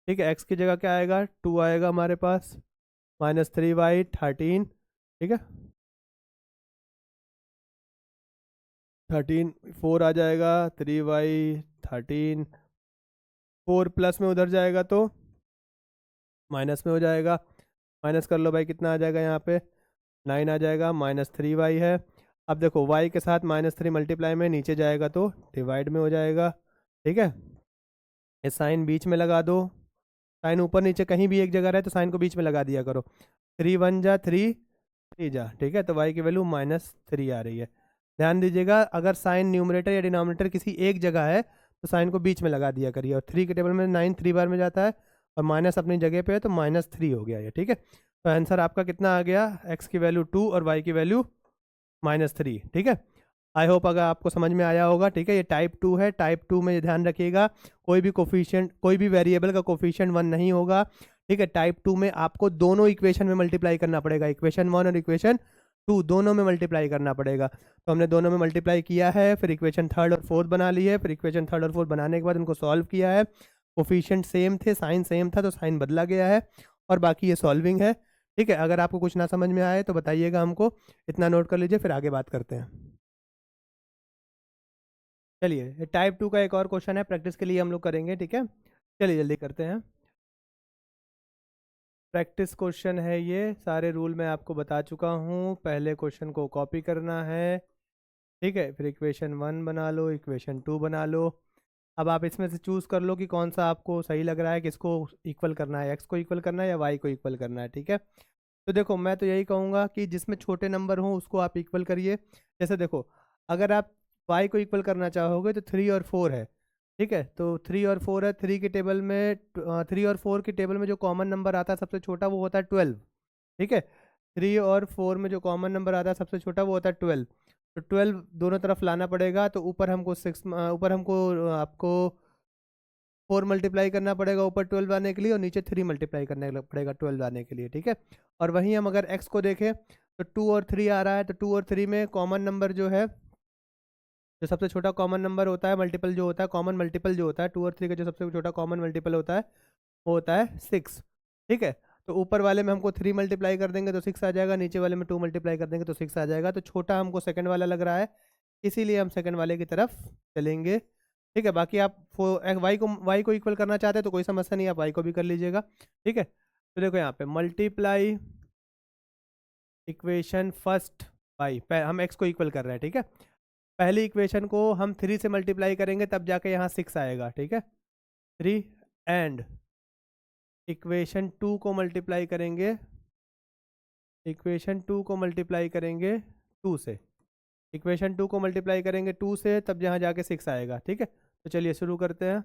ठीक है, x की जगह क्या आएगा, 2 आएगा हमारे पास, -3y 13, ठीक है, 13 4 आ जाएगा, 3y 13, 4 प्लस में उधर जाएगा तो माइनस में हो जाएगा, माइनस कर लो भाई, कितना आ जाएगा यहाँ पे, 9 आ जाएगा, -3y है। अब देखो y के साथ -3 मल्टीप्लाई में नीचे जाएगा तो डिवाइड में हो जाएगा, ठीक है, ये साइन बीच में लगा दो, साइन ऊपर नीचे कहीं भी एक जगह रहे तो साइन को बीच में लगा दिया करो, 3 1 जा 3 3 जा, ठीक है, तो y की वैल्यू -3 आ रही है। ध्यान दीजिएगा, अगर साइन न्यूमरेटर या डिनोमिनेटर किसी एक जगह है तो साइन को बीच में लगा दिया करिए, और 3 के टेबल में 9 3 बार में जाता है और माइनस अपनी जगह पे है तो -3 हो गया ये, ठीक है। तो आंसर आपका कितना आ गया, x की वैल्यू 2 और y की वैल्यू -3, ठीक है। आई होप अगर आपको समझ में आया होगा, ठीक है, ये टाइप 2 है, टाइप 2 में ध्यान रखिएगा, कोई भी कोफिशिएंट, कोई भी वेरिएबल का कोफिशिएंट 1 नहीं होगा, ठीक है। टाइप 2 में आपको दोनों इक्वेशन में मल्टीप्लाई करना पड़ेगा, इक्वेशन 1 और इक्वेशन 2 दोनों में मल्टीप्लाई करना पड़ेगा, तो हमने दोनों में मल्टीप्लाई किया है, फिर इक्वेशन 3rd और 4th बना ली है, फिर इक्वेशन 3rd और 4th बनाने के बाद उनको सॉल्व किया है, कोफिशिएंट सेम थे, साइन सेम था तो साइन बदला गया है, और बाकी ये सॉल्विंग है, ठीक है। अगर आपको कुछ ना समझ में आए तो बताइएगा हमको, इतना नोट कर लीजिए, फिर आगे बात करते हैं। चलिए टाइप 2 का एक और क्वेश्चन है, प्रैक्टिस के लिए हम लोग करेंगे, ठीक है, चलिए जल्दी करते हैं। प्रैक्टिस क्वेश्चन है ये, सारे रूल मैं आपको बता चुका हूँ, पहले क्वेश्चन को कॉपी करना है, ठीक है, फिर इक्वेशन 1 बना लो, इक्वेशन 2 बना लो। अब आप इसमें से चूज़ कर लो कि कौन सा आपको सही लग रहा है, किसको इक्वल करना है, एक्स को इक्वल करना है या वाई को इक्वल करना है, ठीक है। तो देखो मैं तो यही कहूँगा कि जिसमें छोटे नंबर हों उसको आप इक्वल करिए, जैसे देखो अगर आप वाई को इक्वल करना चाहोगे तो 3 और 4 है, ठीक है, तो 3 और 4 है, 3 की टेबल में 3 और 4 की टेबल में जो कॉमन नंबर आता है सबसे छोटा वो होता है 12, ठीक है, 3 और 4 में जो कॉमन नंबर आता है सबसे छोटा वो होता है 12, तो 12 दोनों तरफ लाना पड़ेगा, तो ऊपर हमको 6 ऊपर हमको आपको 4 मल्टीप्लाई करना पड़ेगा ऊपर 12 लाने के लिए, और नीचे 3 मल्टीप्लाई करने पड़ेगा 12 लाने के लिए, ठीक है। और वहीं हम अगर x को देखें तो 2 और 3 आ रहा है, तो 2 और 3 में कॉमन नंबर जो है, जो सबसे छोटा कॉमन नंबर होता है, मल्टीपल जो होता है, कॉमन मल्टीपल जो होता है 2 और 3 का, जो सबसे छोटा कॉमन मल्टीपल होता है वो होता है 6, ठीक है। तो ऊपर वाले में हमको 3 मल्टीप्लाई कर देंगे तो 6 आ जाएगा, नीचे वाले में 2 मल्टीप्लाई कर देंगे तो 6 आ जाएगा, तो छोटा हमको सेकंड वाला लग रहा है, इसीलिए हम सेकंड वाले की तरफ चलेंगे, ठीक है। बाकी आप वाई को इक्वल करना चाहते हैं तो कोई समस्या नहीं, आप वाई को भी कर लीजिएगा, ठीक है। तो देखो यहाँ पे मल्टीप्लाई इक्वेशन फर्स्ट बाई, हम एक्स को इक्वल कर रहे हैं, ठीक है, पहली इक्वेशन को हम 3 से मल्टीप्लाई करेंगे तब जाके यहाँ 6 आएगा, ठीक है, 3 एंड इक्वेशन 2 को मल्टीप्लाई करेंगे, इक्वेशन 2 को मल्टीप्लाई करेंगे 2 से, इक्वेशन 2 को मल्टीप्लाई करेंगे 2 से, तब यहाँ जाके 6 आएगा, ठीक है। तो चलिए शुरू करते हैं।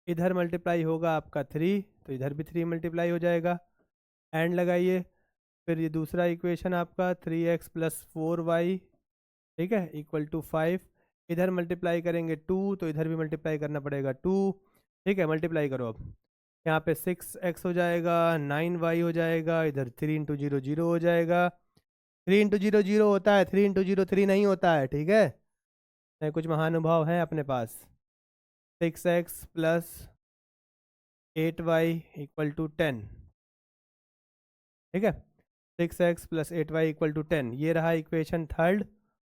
इधर मल्टीप्लाई होगा आपका 3, तो इधर भी 3 मल्टीप्लाई हो जाएगा। एंड लगाइए, फिर ये दूसरा इक्वेशन आपका 3x प्लस 4y, ठीक है, इक्वल टू 5। इधर मल्टीप्लाई करेंगे 2, तो इधर भी मल्टीप्लाई करना पड़ेगा 2, ठीक है। मल्टीप्लाई करो अब, यहाँ पे 6x हो जाएगा, 9y हो जाएगा, इधर 3 इंटू 0 0 हो जाएगा। 3 इंटू 0 0 होता है, 3 इंटू 0 3 नहीं होता है, ठीक है। नहीं, कुछ महानुभाव हैं अपने पास। 6x plus 8y equal to 10, ठीक है। 6x plus 8y equal to 10, ये रहा इक्वेशन थर्ड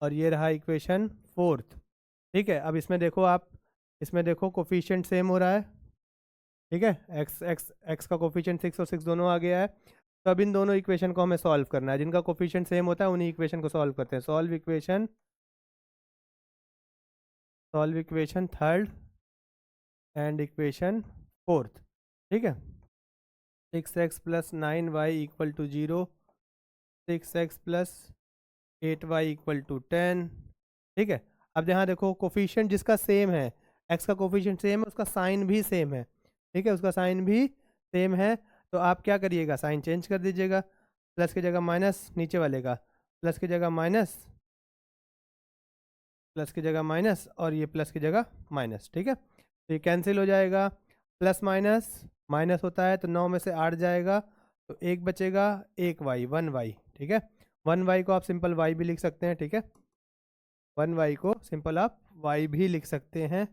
और ये रहा इक्वेशन फोर्थ, ठीक है। अब इसमें देखो आप, इसमें देखो कोफिशिएंट सेम हो रहा है, ठीक है। x का कोफिशिएंट 6 और 6 दोनों आ गया है। तो अब इन दोनों इक्वेशन को हमें सॉल्व करना है, जिनका कोफिशिएंट सेम होता है उन्हीं इक्वेशन को सॉल्व करते हैं। Solve equation third and equation fourth, ठीक है। 6x plus 9y equal to 0, 6x plus 8y equal to 10, ठीक है। अब यहाँ देखो कोफिशिएंट जिसका सेम है, x का कोफिशिएंट सेम है, उसका साइन भी सेम है, ठीक है, उसका साइन भी सेम है। तो आप क्या करिएगा, साइन चेंज कर दीजिएगा, प्लस की जगह माइनस, नीचे वाले का प्लस की जगह माइनस, प्लस की जगह माइनस, और ये प्लस की जगह माइनस, ठीक है। तो ये कैंसिल हो जाएगा, प्लस माइनस माइनस होता है, तो 9 में से 8 जाएगा, तो एक बचेगा, एक वाई, 1y, ठीक है। 1y को आप सिंपल y भी लिख सकते हैं, ठीक है। 1y को सिंपल आप y भी लिख सकते हैं,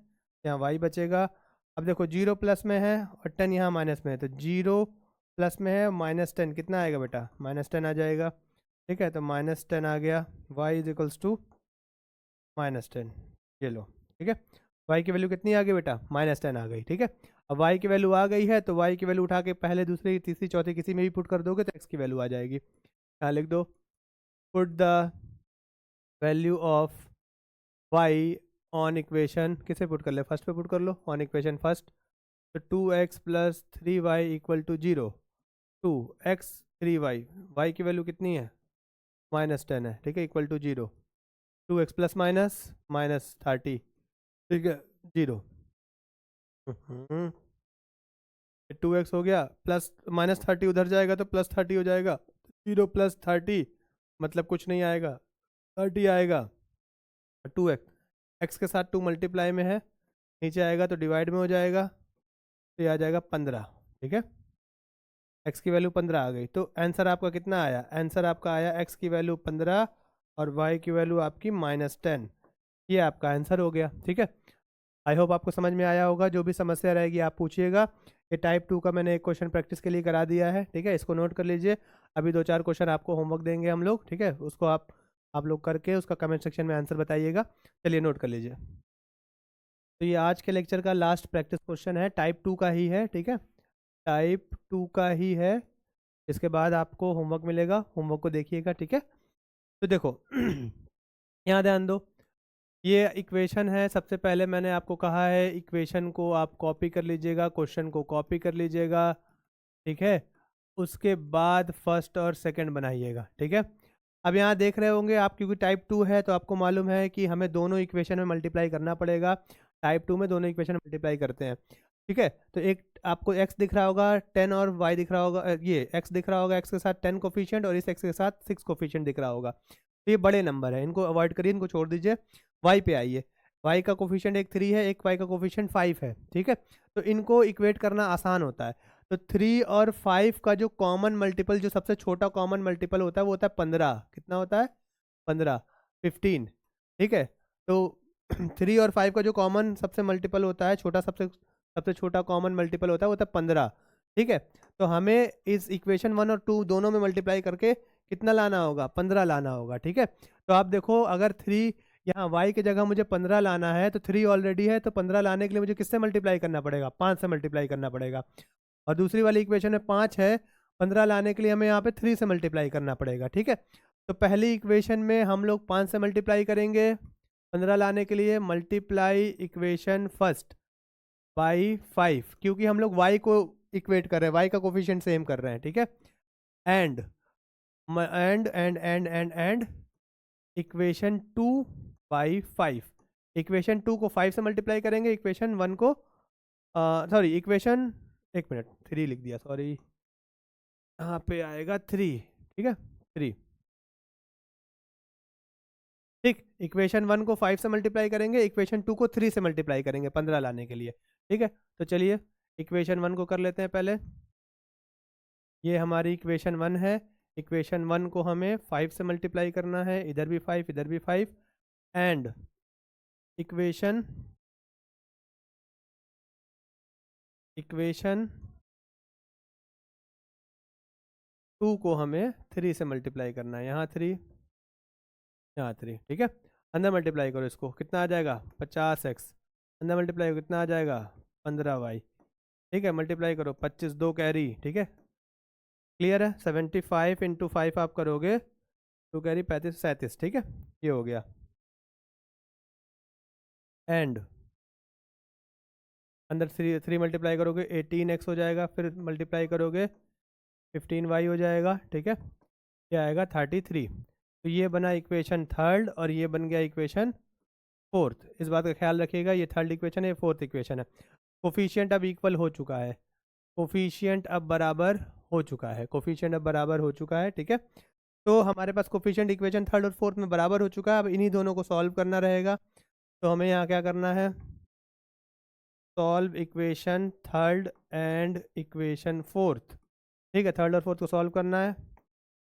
यहाँ y बचेगा। अब देखो 0 प्लस में है और 10 यहाँ माइनस में है, तो 0 प्लस में है, -10 कितना आएगा बेटा, -10 आ जाएगा, ठीक है। तो -10 आ गया, y इज इक्वल्स टू -10, ये लो, ठीक है। y की वैल्यू कितनी आ गई बेटा, -10 आ गई, ठीक है। अब y की वैल्यू आ गई है, तो y की वैल्यू उठा के पहले दूसरी तीसरी चौथी किसी में भी पुट कर दोगे तो x की वैल्यू आ जाएगी। यहाँ लिख दो, put the value of y on equation, किसे पुट कर ले, फर्स्ट पे पुट कर लो, ऑन इक्वेशन फर्स्ट। तो 2x plus 3y equal to 0, 2x 3y, y की वैल्यू कितनी है, -10 है, ठीक है, equal to 0, 2x plus minus -30, ठीक है, 0। 2x हो गया, प्लस -30 उधर जाएगा तो +30 हो जाएगा, 0 प्लस 30 मतलब कुछ नहीं आएगा, 30 आएगा। 2x, x के साथ 2 मल्टीप्लाई में है, नीचे आएगा तो डिवाइड में हो जाएगा, तो ये आ जाएगा 15, ठीक है। x की वैल्यू 15 आ गई, तो आंसर आपका कितना आया, आंसर आपका आया x की वैल्यू 15 और y की वैल्यू आपकी -10, ये आपका आंसर हो गया, ठीक है। आई होप आपको समझ में आया होगा। जो भी समस्या रहेगी आप पूछिएगा। ये टाइप 2 का मैंने एक क्वेश्चन प्रैक्टिस के लिए करा दिया है, ठीक है, इसको नोट कर लीजिए। अभी 2-4 क्वेश्चन आपको होमवर्क देंगे हम लोग, ठीक है, उसको आप लोग करके उसका कमेंट सेक्शन में आंसर बताइएगा। चलिए नोट कर लीजिए। तो ये आज के लेक्चर का लास्ट प्रैक्टिस क्वेश्चन है, टाइप 2 का ही है, ठीक है, टाइप 2 का ही है। इसके बाद आपको होमवर्क मिलेगा, होमवर्क को देखिएगा, ठीक है। तो देखो यहाँ ध्यान दो, ये इक्वेशन है। सबसे पहले मैंने आपको कहा है इक्वेशन को आप कॉपी कर लीजिएगा, क्वेश्चन को कॉपी कर लीजिएगा, ठीक है। उसके बाद फर्स्ट और सेकंड बनाइएगा, ठीक है। अब यहाँ देख रहे होंगे आप, क्योंकि टाइप 2 है तो आपको मालूम है कि हमें दोनों इक्वेशन में मल्टीप्लाई करना पड़ेगा। टाइप 2 में दोनों इक्वेशन मल्टीप्लाई करते हैं, ठीक है। तो एक आपको x दिख रहा होगा 10 और y दिख रहा होगा, ये x दिख रहा होगा, x के साथ 10 कोफिशिएंट और इस x के साथ 6 कोफिशिएंट दिख रहा होगा। तो ये बड़े नंबर है, इनको अवॉइड करिए, इनको छोड़ दीजिए। y पे आइए, y का कोफिशिएंट एक 3 है, एक y का कोफिशिएंट 5 है, ठीक है। तो इनको इक्वेट करना आसान होता है। तो 3 और 5 का जो कॉमन मल्टीपल, जो सबसे छोटा कॉमन मल्टीपल होता है वो होता है 15। कितना होता है, 15, 15, ठीक है। तो 3 और 5 का जो कॉमन सबसे मल्टीपल होता है, छोटा सबसे छोटा कॉमन मल्टीपल होता है वो होता है 15, ठीक है। तो हमें इस इक्वेशन 1 और 2 दोनों में मल्टीप्लाई करके कितना लाना होगा, 15 लाना होगा, ठीक है। तो आप देखो, अगर 3 यहाँ y की जगह मुझे 15 लाना है, तो 3 ऑलरेडी है, तो 15 लाने के लिए मुझे किससे मल्टीप्लाई करना पड़ेगा, 5 से मल्टीप्लाई करना पड़ेगा। और दूसरी वाली इक्वेशन में 5 है, 15 लाने के लिए हमें यहाँ पे 3 से मल्टीप्लाई करना पड़ेगा, ठीक है। तो पहली इक्वेशन में हम लोग 5 से मल्टीप्लाई करेंगे 15 लाने के लिए, मल्टीप्लाई इक्वेशन फर्स्ट बाई 5, क्योंकि हम लोग y को इक्वेट कर रहे हैं, y का कोफिशिएंट सेम कर रहे हैं, ठीक है। And and equation 2 by 5, equation 2 को 5 से मल्टीप्लाई करेंगे, इक्वेशन 1 को सॉरी इक्वेशन, एक मिनट, 3 लिख दिया, सॉरी, यहाँ पे आएगा 3, ठीक है, 3, ठीक। इक्वेशन 1 को 5 से मल्टीप्लाई करेंगे, इक्वेशन 2 को 3 से मल्टीप्लाई करेंगे 15 लाने के लिए, ठीक है। तो चलिए इक्वेशन 1 को कर लेते हैं पहले। ये हमारी इक्वेशन 1 है। इक्वेशन 1 को हमें 5 से मल्टीप्लाई करना है, इधर भी 5, इधर भी 5, एंड इक्वेशन इक्वेशन 2 को हमें 3 से मल्टीप्लाई करना है, यहाँ 3, यहाँ 3, ठीक है। अंदर मल्टीप्लाई करो इसको, कितना आ जाएगा 50x, अंदर मल्टीप्लाई करो कितना आ जाएगा 15y, ठीक है। मल्टीप्लाई करो 25, 2 कैरी, ठीक है, क्लियर है। 75 इंटू 5 आप करोगे 2 कैरी 35, 37, ठीक है, ये हो गया। एंड अंदर 3 मल्टीप्लाई करोगे 18x हो जाएगा, फिर मल्टीप्लाई करोगे 15y हो जाएगा, ठीक है, ये आएगा 33। तो ये बना इक्वेशन 3 और ये बन गया इक्वेशन 4। इस बात का ख्याल रखिएगा, ये 3rd इक्वेशन है, 4th इक्वेशन है। कोफिशिएंट अब इक्वल हो चुका है, कोफिशिएंट अब बराबर हो चुका है, कोफिशिएंट अब बराबर हो चुका है, ठीक है। तो हमारे पास कोफिशिएंट इक्वेशन 3rd और 4th में बराबर हो चुका है। अब इन्हीं दोनों को सॉल्व करना रहेगा। तो हमें यहाँ क्या करना है, solve equation 3rd and equation 4th, ठीक है। 3rd और 4th को सॉल्व करना है।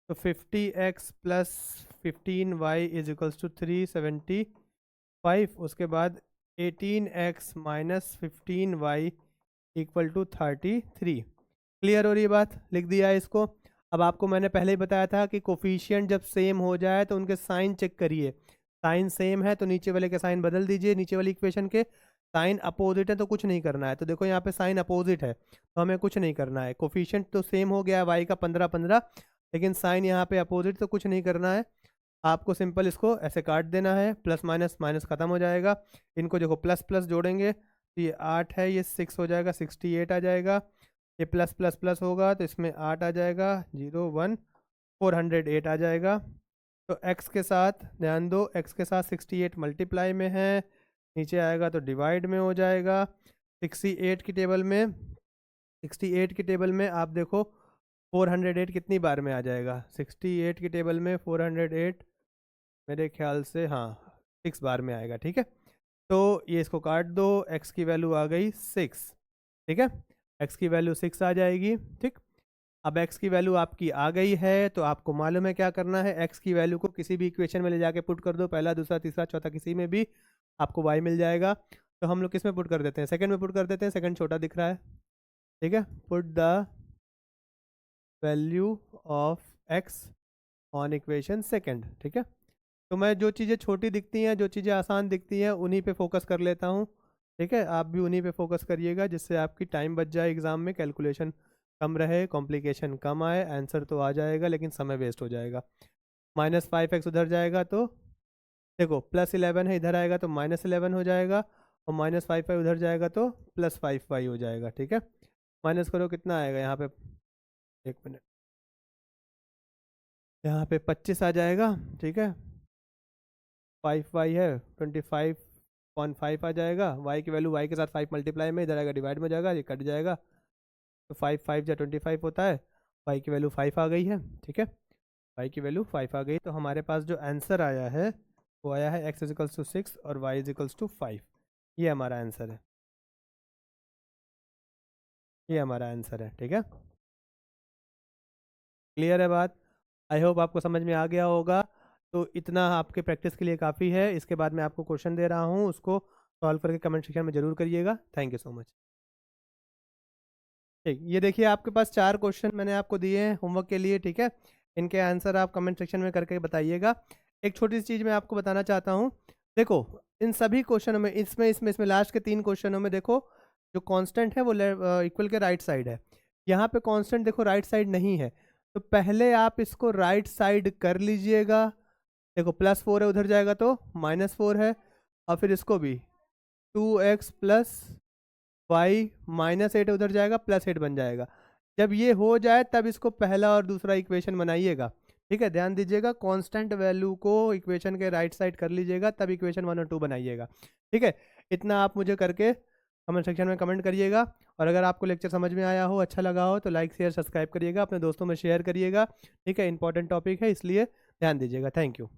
तो 50x plus 15y is equals to 375, उसके बाद 18x minus 15y equal to 33। Clear हो रही है बात, लिख दिया है इसको। अब आपको मैंने पहले ही बताया था कि कोफिशिएंट जब सेम हो जाए तो उनके साइन चेक करिए। साइन सेम है तो नीचे वाले के साइन बदल दीजिए, नीचे वाली इक्वेशन के। साइन अपोजिट है तो कुछ नहीं करना है। तो देखो यहाँ पे साइन अपोजिट है तो हमें कुछ नहीं करना है। कोफिशिएंट तो सेम हो गया है y का 15 15, लेकिन साइन यहाँ पे अपोजिट, तो कुछ नहीं करना है। आपको सिंपल इसको ऐसे काट देना है, प्लस माइनस माइनस खत्म हो जाएगा। इनको देखो प्लस प्लस जोड़ेंगे तो ये 8 है, ये 6 हो जाएगा, 68 आ जाएगा। ये प्लस प्लस प्लस होगा तो इसमें 8 आ जाएगा, 0 1 408 आ जाएगा। तो x के साथ ध्यान दो, x के साथ 68 मल्टीप्लाई में है, नीचे आएगा तो डिवाइड में हो जाएगा। 68 की टेबल में 68 की टेबल में आप देखो 408 कितनी बार में आ जाएगा। 68 की टेबल में 408 मेरे ख्याल से हाँ 6 बार में आएगा, ठीक है। तो ये इसको काट दो, x की वैल्यू आ गई 6, ठीक है, x की वैल्यू 6 आ जाएगी, ठीक। अब x की वैल्यू आपकी आ गई है तो आपको मालूम है क्या करना है। x की वैल्यू को किसी भी इक्वेशन में ले जाके पुट कर दो, पहला दूसरा तीसरा चौथा किसी में भी, आपको y मिल जाएगा। तो हम लोग किस में पुट कर देते हैं, सेकंड में पुट कर देते हैं, सेकंड छोटा दिख रहा है, ठीक है। Put the value of x on equation second, ठीक है। तो मैं जो चीज़ें छोटी दिखती हैं, जो चीज़ें आसान दिखती हैं, उन्हीं पे फोकस कर लेता हूँ, ठीक है। आप भी उन्हीं पे फोकस करिएगा जिससे आपकी टाइम बच जाए, एग्ज़ाम में कैलकुलेशन कम रहे, कॉम्प्लिकेशन कम आए, आंसर तो आ जाएगा लेकिन समय वेस्ट हो जाएगा। -5x उधर जाएगा तो देखो +11 है, इधर आएगा तो -11 हो जाएगा, और -5y उधर जाएगा तो +5y हो जाएगा, ठीक है। माइनस करो कितना आएगा यहाँ पे, एक मिनट, यहाँ पे 25 आ जाएगा, ठीक है। 5y है, 25.5 आ जाएगा। y की वैल्यू y के साथ 5 मल्टीप्लाई में, इधर आएगा डिवाइड में जाएगा, ये कट जाएगा, तो 5 5 या 25 होता है। y की वैल्यू 5 आ गई है, ठीक है, y की वैल्यू 5 आ गई। तो हमारे पास जो आंसर आया है वो आया है x इजिकल्स टू 6 और y इजिकल्स टू 5। ये हमारा आंसर है, ये हमारा आंसर है, ठीक है। क्लियर है बात, आई होप आपको समझ में आ गया होगा। तो इतना आपके प्रैक्टिस के लिए काफ़ी है। इसके बाद मैं आपको क्वेश्चन दे रहा हूँ, उसको सॉल्व करके कमेंट सेक्शन में ज़रूर करिएगा। Thank you so much. ठीक, ये देखिए आपके पास 4 क्वेश्चन मैंने आपको दिए हैं होमवर्क के लिए, ठीक है। इनके आंसर आप कमेंट सेक्शन में करके बताइएगा। एक छोटी सी चीज़ मैं आपको बताना चाहता हूँ, देखो इन सभी क्वेश्चनों में, इसमें लास्ट के 3 क्वेश्चनों में देखो जो कांस्टेंट है वो इक्वल के राइट साइड है। यहाँ पे कांस्टेंट देखो राइट साइड नहीं है, तो पहले आप इसको राइट साइड कर लीजिएगा। देखो +4 है, उधर जाएगा तो -4 है, और फिर इसको भी 2x प्लस y -8 उधर जाएगा, +8 बन जाएगा। जब ये हो जाए तब इसको पहला और दूसरा इक्वेशन बनाइएगा, ठीक है। ध्यान दीजिएगा, कांस्टेंट वैल्यू को इक्वेशन के राइट साइड कर लीजिएगा, तब इक्वेशन 1 और 2 बनाइएगा, ठीक है। इतना आप मुझे करके कमेंट सेक्शन में कमेंट करिएगा। और अगर आपको लेक्चर समझ में आया हो, अच्छा लगा हो, तो लाइक शेयर सब्सक्राइब करिएगा, अपने दोस्तों में शेयर करिएगा। ठीक है, इंपॉर्टेंट टॉपिक है इसलिए ध्यान दीजिएगा। Thank you.